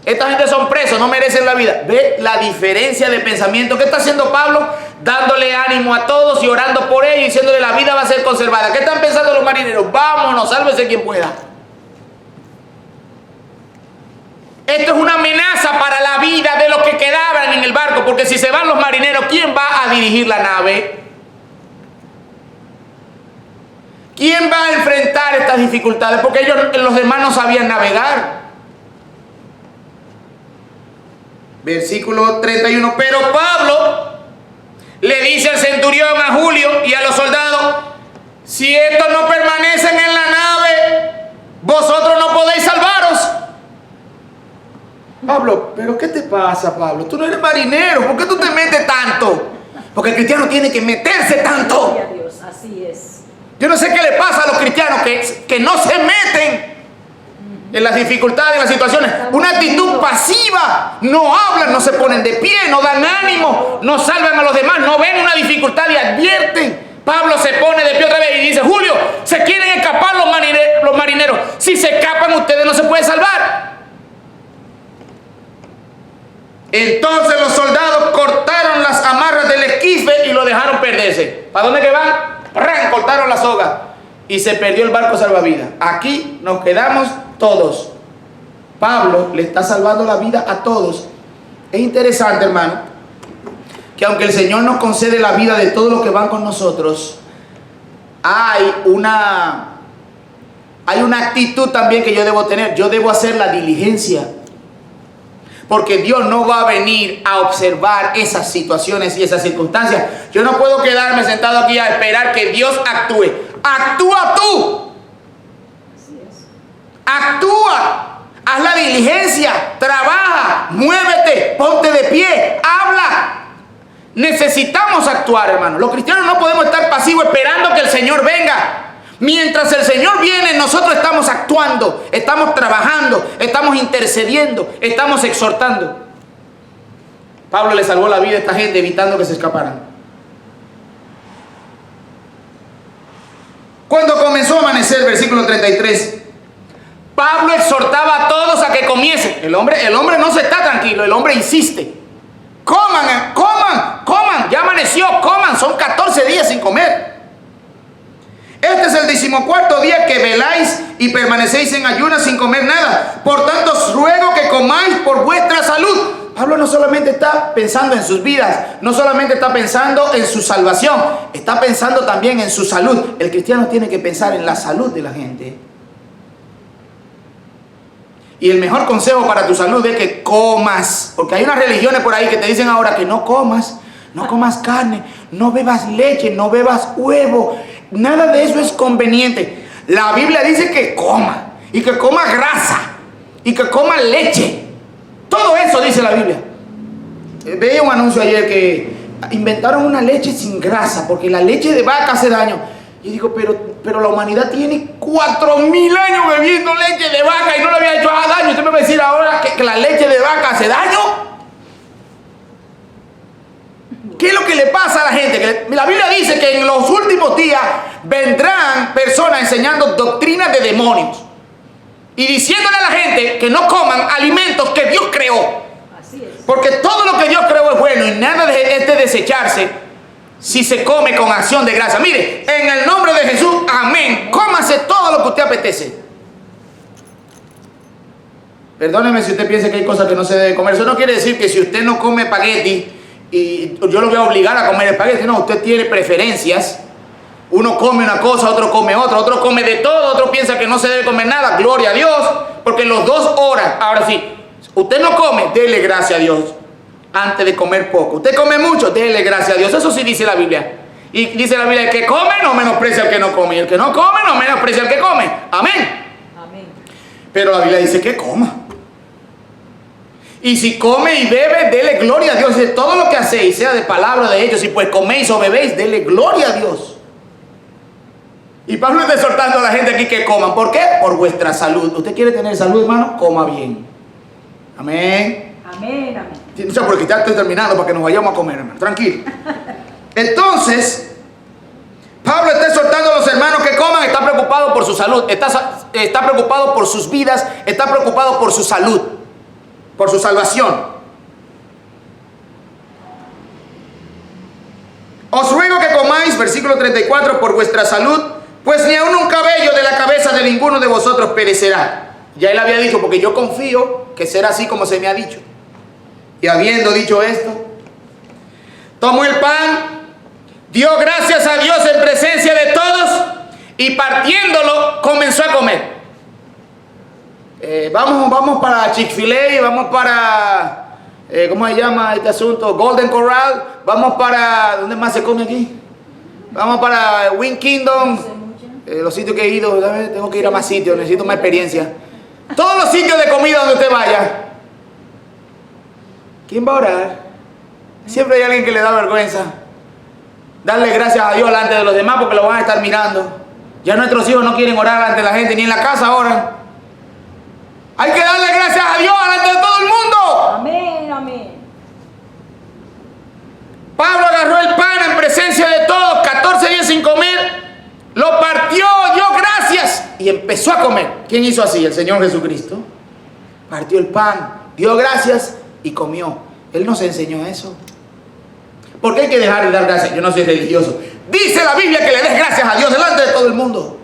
Esta gente son presos, no merecen la vida. Ve la diferencia de pensamiento. ¿Qué está haciendo Pablo? Dándole ánimo a todos y orando por ellos, diciéndole la vida va a ser conservada. ¿Qué están pensando los marineros? Vámonos, sálvese quien pueda. Esto es una amenaza para la vida de los que quedaban en el barco, porque si se van los marineros, ¿quién va a dirigir la nave? ¿Quién va a enfrentar estas dificultades? Porque los demás no sabían navegar. Versículo 31. Pero Pablo le dice al centurión, a Julio y a los soldados: si estos no permanecen en la nave, vosotros no podéis salvaros. Pablo, ¿pero qué te pasa, Pablo? Tú no eres marinero, ¿por qué tú te metes tanto? Porque el cristiano tiene que meterse tanto. Gloria a Dios, así es. Yo no sé qué le pasa a los cristianos que no se meten en las dificultades, en las situaciones. Una actitud pasiva. No hablan, no se ponen de pie, no dan ánimo, no salvan a los demás, no ven una dificultad y advierten. Pablo se pone de pie otra vez y dice: Julio, se quieren escapar los marineros. Si se escapan, ustedes no se pueden salvar. Entonces los soldados cortaron las amarras del esquife y lo dejaron perderse. ¿Para dónde que van? ¡Ran! Cortaron la soga y se perdió el barco salvavidas. Aquí nos quedamos todos. Pablo le está salvando la vida a todos. Es interesante, hermano, que aunque el Señor nos concede la vida de todos los que van con nosotros, hay una actitud también que yo debo tener. Yo debo hacer la diligencia, porque Dios no va a venir a observar esas situaciones y esas circunstancias. Yo no puedo quedarme sentado aquí a esperar que Dios actúe. Actúa tú. Así es. Actúa. Haz la diligencia. Trabaja. Muévete. Ponte de pie. Habla. Necesitamos actuar, hermano. Los cristianos no podemos estar pasivos esperando que el Señor venga. Mientras el Señor viene, nosotros estamos actuando, estamos trabajando, estamos intercediendo, estamos exhortando. Pablo le salvó la vida a esta gente evitando que se escaparan. Cuando comenzó a amanecer, versículo 33, Pablo exhortaba a todos a que comiesen. El hombre no se está tranquilo, el hombre insiste. Coman, coman, coman, ya amaneció, coman, son 14 días sin comer. Este es el 14º día que veláis y permanecéis en ayunas sin comer nada. Por tanto, os ruego que comáis por vuestra salud. Pablo no solamente está pensando en sus vidas, no solamente está pensando en su salvación, está pensando también en su salud. El cristiano tiene que pensar en la salud de la gente. Y el mejor consejo para tu salud es que comas. Porque hay unas religiones por ahí que te dicen ahora que no comas carne, no bebas leche, no bebas huevo. Nada de eso es conveniente. La Biblia dice que coma, y que coma grasa, y que coma leche. Todo eso dice la Biblia. Veía un anuncio ayer que inventaron una leche sin grasa, porque la leche de vaca hace daño. Y digo, pero la humanidad tiene 4000 años bebiendo leche de vaca y no le había hecho daño. ¿Usted me va a decir ahora que la leche de vaca hace daño? ¿Qué es lo que le pasa a la gente? Que la Biblia dice que en los últimos días vendrán personas enseñando doctrinas de demonios y diciéndole a la gente que no coman alimentos que Dios creó. Así es. Porque todo lo que Dios creó es bueno y nada es de desecharse si se come con acción de gracia. Mire, en el nombre de Jesús, amén. Cómase todo lo que usted apetece. Perdóneme si usted piensa que hay cosas que no se debe comer. Eso no quiere decir que si usted no come espagueti y yo lo voy a obligar a comer espagueti. No, usted tiene preferencias. Uno come una cosa, otro come otra, otro come de todo, otro piensa que no se debe comer nada. Gloria a Dios, porque los 2 horas, ahora sí, usted no come, dele gracias a Dios antes de comer poco. Usted come mucho, dele gracias a Dios. Eso sí dice la Biblia. Y dice la Biblia, el que come no menosprecia al que no come, y el que no come no menosprecia al que come. Amén. Amén. Pero la Biblia dice que coma. Y si come y bebe, dele gloria a Dios. Dice, todo lo que hacéis, sea de palabra de ellos, y pues coméis o bebéis, dele gloria a Dios. Y Pablo está exhortando a la gente aquí que coman. ¿Por qué? Por vuestra salud. ¿Usted quiere tener salud, hermano? Coma bien. Amén. Amén, amén. No sé, porque ya estoy terminando para que nos vayamos a comer, hermano. Tranquilo. Entonces, Pablo está exhortando a los hermanos que coman. Está preocupado por su salud. Está preocupado por sus vidas. Está preocupado por su salud. Por su salvación. Os ruego que comáis, versículo 34, por vuestra salud, pues ni aun un cabello de la cabeza de ninguno de vosotros perecerá. Ya él había dicho, porque yo confío que será así como se me ha dicho. Y habiendo dicho esto, tomó el pan, dio gracias a Dios en presencia de todos, y partiéndolo comenzó a comer. Vamos para Chick-fil-A, vamos para, ¿cómo se llama este asunto? Golden Corral, vamos para, ¿dónde más se come aquí? Vamos para Wing Kingdom, los sitios que he ido, tengo que ir a más sitios, necesito más experiencia. Todos los sitios de comida donde usted vaya. ¿Quién va a orar? Siempre hay alguien que le da vergüenza darle gracias a Dios delante de los demás porque lo van a estar mirando. Ya nuestros hijos no quieren orar ante la gente, ni en la casa oran. Hay que darle gracias a Dios delante de todo el mundo. Amén, amén. Pablo agarró el pan en presencia de todos, 14 días sin comer, lo partió, dio gracias y empezó a comer. ¿Quién hizo así? El Señor Jesucristo. Partió el pan, dio gracias y comió. Él nos enseñó eso. ¿Por qué hay que dejar de dar gracias? Yo no soy religioso. Dice la Biblia que le des gracias a Dios delante de todo el mundo.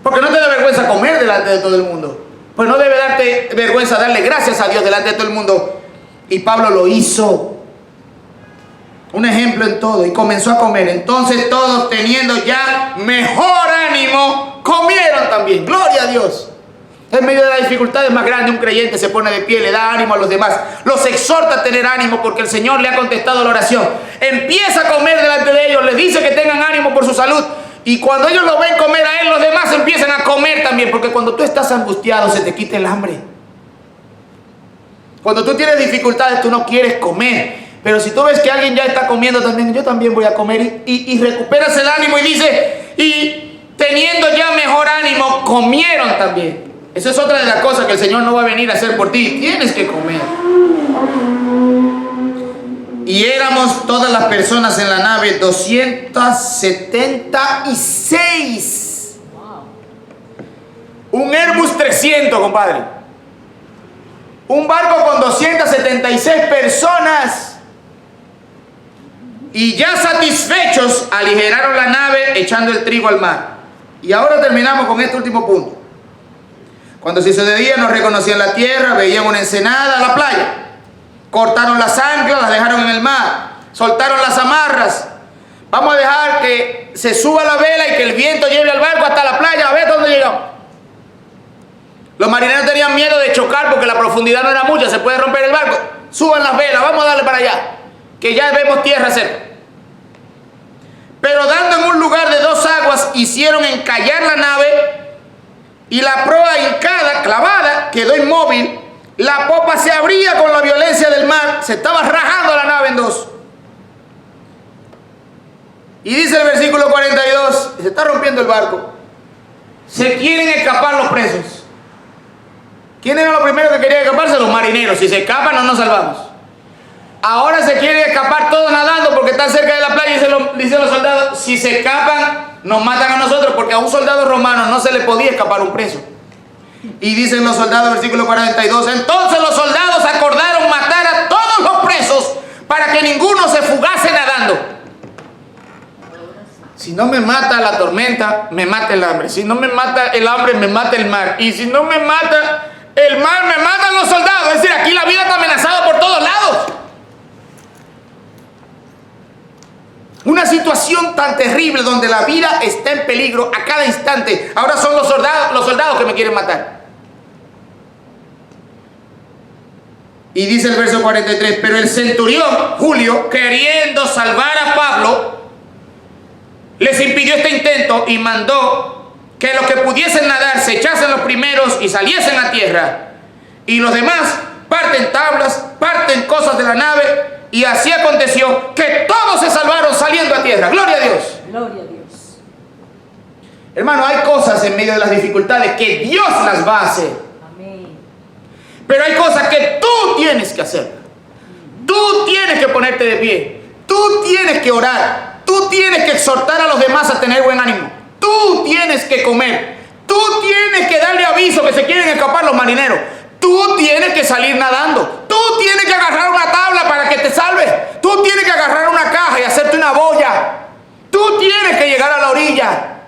Porque no te da vergüenza comer delante de todo el mundo. Pues no debe darte vergüenza darle gracias a Dios delante de todo el mundo. Y Pablo lo hizo. Un ejemplo en todo. Y comenzó a comer. Entonces todos, teniendo ya mejor ánimo, comieron también. Gloria a Dios. En medio de las dificultades más grandes, un creyente se pone de pie, le da ánimo a los demás, los exhorta a tener ánimo porque el Señor le ha contestado la oración. Empieza a comer delante de ellos, les dice que tengan ánimo por su salud. Y cuando ellos lo ven comer a él, los demás empiezan a comer también, porque cuando tú estás angustiado se te quita el hambre. Cuando tú tienes dificultades, tú no quieres comer. Pero si tú ves que alguien ya está comiendo también, yo también voy a comer, y recuperas el ánimo y dice, y teniendo ya mejor ánimo, comieron también. Esa es otra de las cosas que el Señor no va a venir a hacer por ti. Tienes que comer. Y éramos todas las personas en la nave 276. Un Airbus 300, compadre. Un barco con 276 personas. Y ya satisfechos, aligeraron la nave echando el trigo al mar. Y ahora terminamos con este último punto. Cuando se hizo de día no reconocían la tierra, veían una ensenada, la playa. Cortaron las anclas, las dejaron en el mar. Soltaron las amarras. Vamos a dejar que se suba la vela y que el viento lleve al barco hasta la playa. A ver dónde llegamos. Los marineros tenían miedo de chocar porque la profundidad no era mucha. Se puede romper el barco. Suban las velas, vamos a darle para allá, que ya vemos tierra cerca. Pero dando en un lugar de 2 aguas, hicieron encallar la nave. Y la proa hincada, clavada, quedó inmóvil. La popa se abría con la violencia del mar. Se estaba rajando la nave en 2. Y dice el versículo 42, se está rompiendo el barco. Se quieren escapar los presos. ¿Quién era lo primero que quería escaparse? Los marineros. Si se escapan, no nos salvamos. Ahora se quieren escapar todos nadando porque están cerca de la playa. Y dicen los soldados, si se escapan, nos matan a nosotros, porque a un soldado romano no se le podía escapar un preso. Y dicen los soldados, versículo 42, entonces los soldados acordaron matar a todos los presos para que ninguno se fugase nadando. Si no me mata la tormenta, me mata el hambre. Si no me mata el hambre, me mata el mar. Y si no me mata el mar, me matan los soldados. Es decir, aquí la vida está amenazada por todos lados. Una situación tan terrible donde la vida está en peligro a cada instante. Ahora son los soldados que me quieren matar. Y dice el verso 43, pero el centurión Julio, queriendo salvar a Pablo, les impidió este intento y mandó que los que pudiesen nadar se echasen los primeros y saliesen a tierra. Y los demás parten tablas, parten cosas de la nave. Y así aconteció que todos se salvaron saliendo a tierra. ¡Gloria a Dios! Gloria a Dios. Hermano, hay cosas en medio de las dificultades que Dios las va a hacer. Amén. Pero hay cosas que tú tienes que hacer. Tú tienes que ponerte de pie. Tú tienes que orar. Tú tienes que exhortar a los demás a tener buen ánimo. Tú tienes que comer. Tú tienes que darle aviso que se quieren escapar los marineros. Tú tienes que salir nadando. Tú tienes que agarrar una tabla para que te salves. Tú tienes que agarrar una caja y hacerte una boya. Tú tienes que llegar a la orilla.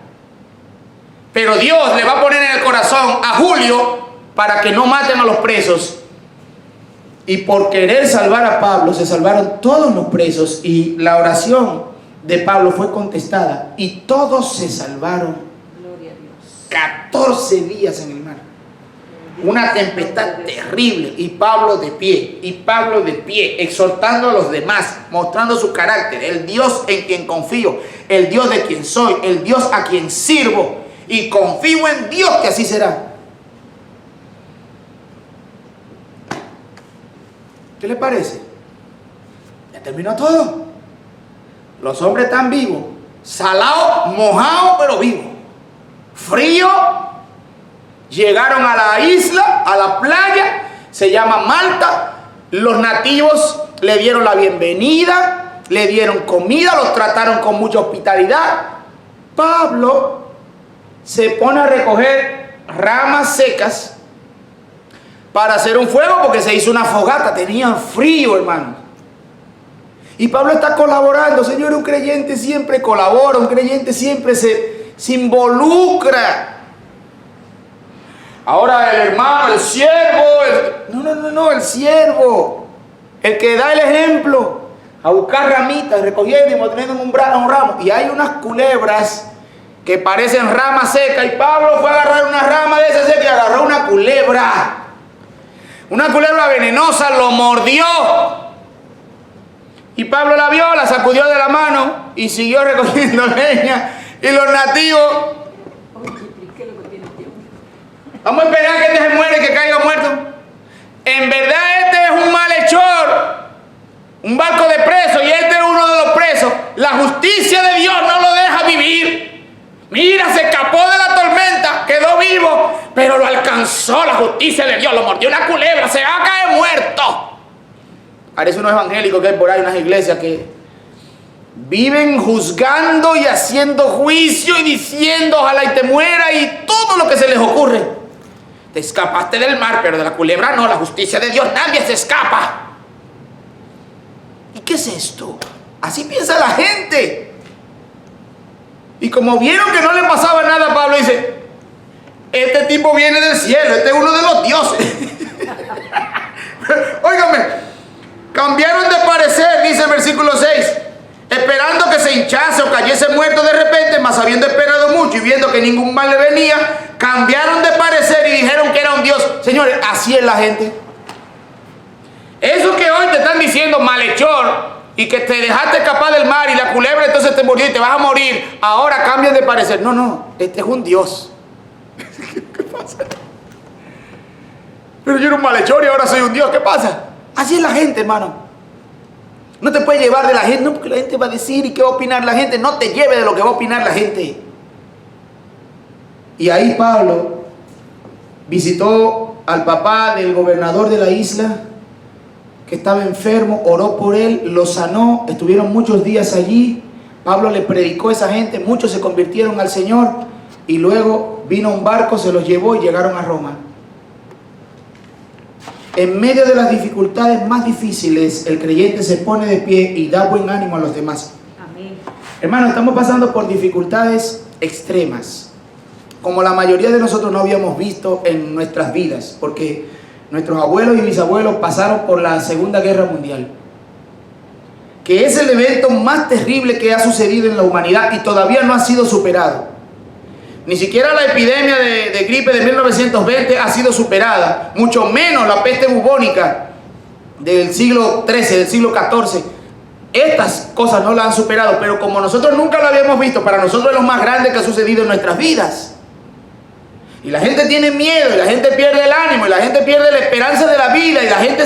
Pero Dios le va a poner en el corazón a Julio para que no maten a los presos. Y por querer salvar a Pablo, se salvaron todos los presos. Y la oración de Pablo fue contestada. Y todos se salvaron. Gloria a Dios. 14 días en el mar. Una tempestad terrible. Y Pablo de pie, exhortando a los demás, mostrando su carácter. El Dios en quien confío, el Dios de quien soy, el Dios a quien sirvo. Y confío en Dios que así será. ¿Qué le parece? Ya terminó todo. Los hombres están vivos. Salado, mojado, pero vivo. Frío. Llegaron a la isla, a la playa. Se llama Malta. Los nativos le dieron la bienvenida. Le dieron comida. Los trataron con mucha hospitalidad. Pablo se pone a recoger ramas secas para hacer un fuego porque se hizo una fogata, tenían frío, hermano. Y Pablo está colaborando. Señor, un creyente siempre colabora, un creyente siempre se involucra. Ahora el hermano, el siervo, no, el siervo, el que da el ejemplo, a buscar ramitas, recogiendo y manteniendo un ramo. Y hay unas culebras que parecen ramas secas, y Pablo fue a agarrar una rama de esa seca y agarró una culebra venenosa, lo mordió. Y Pablo la vio, la sacudió de la mano y siguió recogiendo leña. Y los nativos, vamos a esperar que este se muere y que caiga muerto. En verdad este es un malhechor, un barco de presos, y este es uno de los presos. La justicia de Dios no lo deja vivir. Mira, se escapó de la tormenta, quedó vivo, pero lo alcanzó la justicia de Dios, lo mordió una culebra, se va a caer muerto. Parece unos evangélicos que hay por ahí, unas iglesias que viven juzgando y haciendo juicio y diciendo ojalá y te muera y todo lo que se les ocurre. Te escapaste del mar, pero de la culebra no, la justicia de Dios, nadie se escapa. ¿Y qué es esto? Así piensa la gente. Y como vieron que no le pasaba nada, Pablo dice, este tipo viene del cielo, este es uno de los dioses. Óigame, cambiaron de parecer, dice el versículo 6, esperando que se hinchase o cayese muerto de repente, mas habiendo esperado mucho y viendo que ningún mal le venía, cambiaron de parecer y dijeron que era un dios. Señores, así es la gente. Eso que hoy te están diciendo malhechor y que te dejaste escapar del mar y la culebra entonces te murió y te vas a morir, ahora cambian de parecer. No, este es un dios. ¿Qué pasa? Pero yo era un malhechor y ahora soy un dios, ¿qué pasa? Así es la gente, hermano. No te puedes llevar de la gente, no, porque la gente va a decir y qué va a opinar la gente. No te lleve de lo que va a opinar la gente. Y ahí Pablo visitó al papá del gobernador de la isla, que estaba enfermo, oró por él, lo sanó, estuvieron muchos días allí. Pablo le predicó a esa gente, muchos se convirtieron al Señor, y luego vino un barco, se los llevó y llegaron a Roma. En medio de las dificultades más difíciles, el creyente se pone de pie y da buen ánimo a los demás. Amén. Hermanos, estamos pasando por dificultades extremas, como la mayoría de nosotros no habíamos visto en nuestras vidas, porque nuestros abuelos y bisabuelos pasaron por la Segunda Guerra Mundial, que es el evento más terrible que ha sucedido en la humanidad y todavía no ha sido superado. Ni siquiera la epidemia de gripe de 1920 ha sido superada, mucho menos la peste bubónica del siglo XIII, del siglo XIV. Estas cosas no la han superado, pero como nosotros nunca lo habíamos visto, para nosotros es lo más grande que ha sucedido en nuestras vidas. Y la gente tiene miedo, y la gente pierde el ánimo, y la gente pierde la esperanza de la vida, y la gente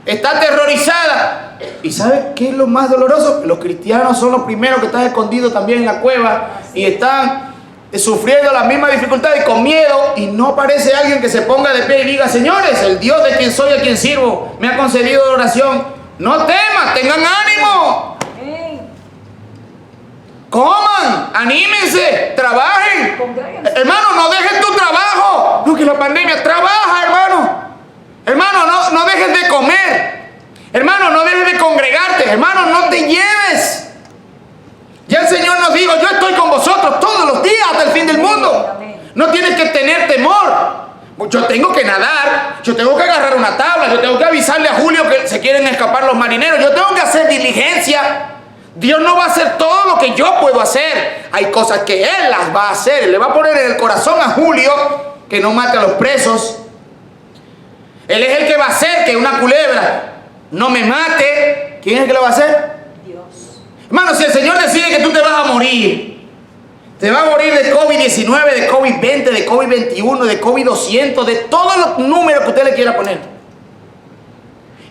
está aterrorizada. ¿Y sabe qué es lo más doloroso? Los cristianos son los primeros que están escondidos también en la cueva y están sufriendo las mismas dificultades con miedo, y no aparece alguien que se ponga de pie y diga: señores, el Dios de quien soy, a quien sirvo, me ha concedido la oración. No teman, tengan ánimo. Coman, anímense, trabajen. Hermano, no dejen tu trabajo. No, que la pandemia, trabaja, hermano. Hermano, no dejes de comer. Hermano, no dejes de congregarte. Hermano, no te lleves. Ya el Señor nos dijo: yo estoy con vosotros todos los días hasta el fin del mundo. No tienes que tener temor. Yo tengo que nadar, yo tengo que agarrar una tabla, yo tengo que avisarle a Julio que se quieren escapar los marineros, yo tengo que hacer diligencia. Dios no va a hacer todo lo que yo puedo hacer. Hay cosas que Él las va a hacer. Él le va a poner en el corazón a Julio que no mate a los presos. Él es el que va a hacer que una culebra no me mate. ¿Quién es el que lo va a hacer? Dios. Hermano, si el Señor decide que tú te vas a morir, te vas a morir de COVID-19, de COVID-20, de COVID-21, de COVID-200, de todos los números que usted le quiera poner.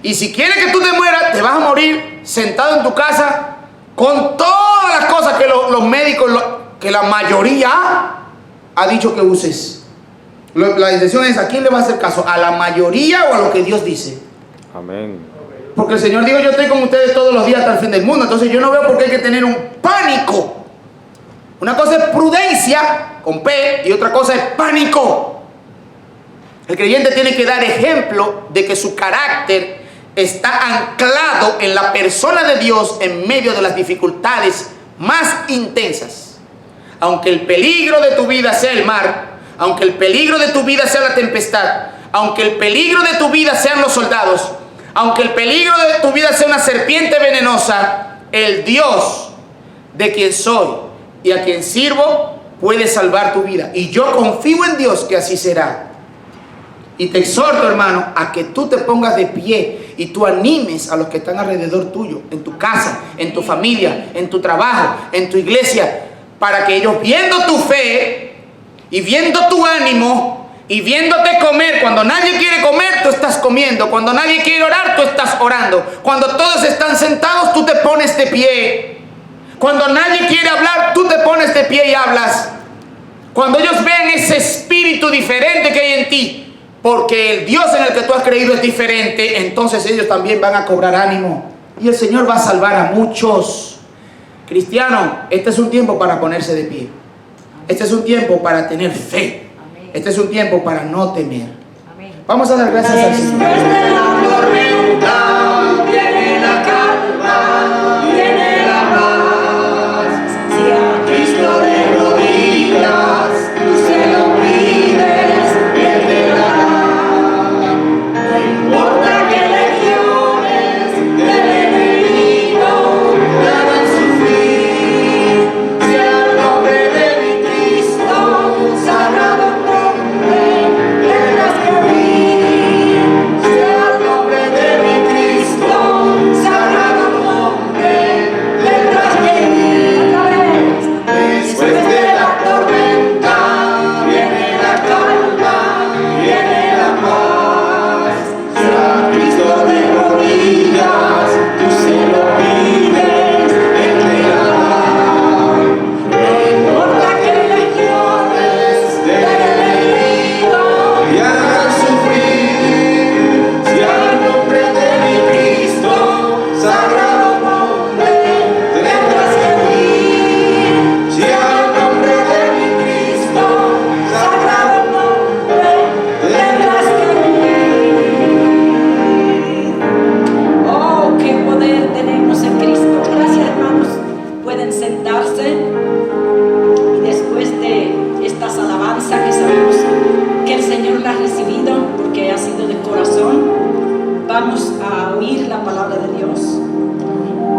Y si quiere que tú te mueras, te vas a morir sentado en tu casa con todas las cosas que los médicos, que la mayoría ha dicho que uses. La intención es: ¿a quién le va a hacer caso? ¿A la mayoría o a lo que Dios dice? Amén. Porque el Señor dijo: yo estoy con ustedes todos los días hasta el fin del mundo. Entonces yo no veo por qué hay que tener un pánico. Una cosa es prudencia, con P, y otra cosa es pánico. El creyente tiene que dar ejemplo de que su carácter está anclado en la persona de Dios en medio de las dificultades más intensas. Aunque el peligro de tu vida sea el mar, aunque el peligro de tu vida sea la tempestad, aunque el peligro de tu vida sean los soldados, aunque el peligro de tu vida sea una serpiente venenosa, el Dios de quien soy y a quien sirvo puede salvar tu vida. Y yo confío en Dios que así será. Y te exhorto, hermano, a que tú te pongas de pie y tú animes a los que están alrededor tuyo, en tu casa, en tu familia, en tu trabajo, en tu iglesia, para que ellos, viendo tu fe y viendo tu ánimo y viéndote comer, cuando nadie quiere comer, tú estás comiendo. Cuando nadie quiere orar, tú estás orando. Cuando todos están sentados, tú te pones de pie. Cuando nadie quiere hablar, tú te pones de pie y hablas. Cuando ellos vean ese espíritu diferente que hay en ti, porque el Dios en el que tú has creído es diferente, entonces ellos también van a cobrar ánimo. Y el Señor va a salvar a muchos. Cristiano, este es un tiempo para ponerse de pie. Este es un tiempo para tener fe. Este es un tiempo para no temer. Vamos a dar gracias al Señor. Después de la tormenta viene la calma, viene la paz. Si a Cristo de rodillas tú se lo pides, Él te dará. No importa que legiones del enemigo te hagan sufrir, si al nombre de mi Cristo sagrado nombre tendrás que huir, si al nombre de mi Cristo sagrado nombre tendrás que ir. Otra vez. Después de la tormenta viene la calma, viene la paz. Si a Cristo de rodillas tú se lo pides, Él te dará. No importa que legiones del enemigo te hagan sufrir, si al nombre de mi Cristo sagrado nombre tendrás que huir, si al nombre de mi Cristo sagrado nombre tendrás que huir. Oh, qué poder tenemos en Cristo. Gracias, hermanos. Pueden sentarse. Y después de estas alabanzas que sabemos que el Señor las ha recibido porque ha sido de corazón, vamos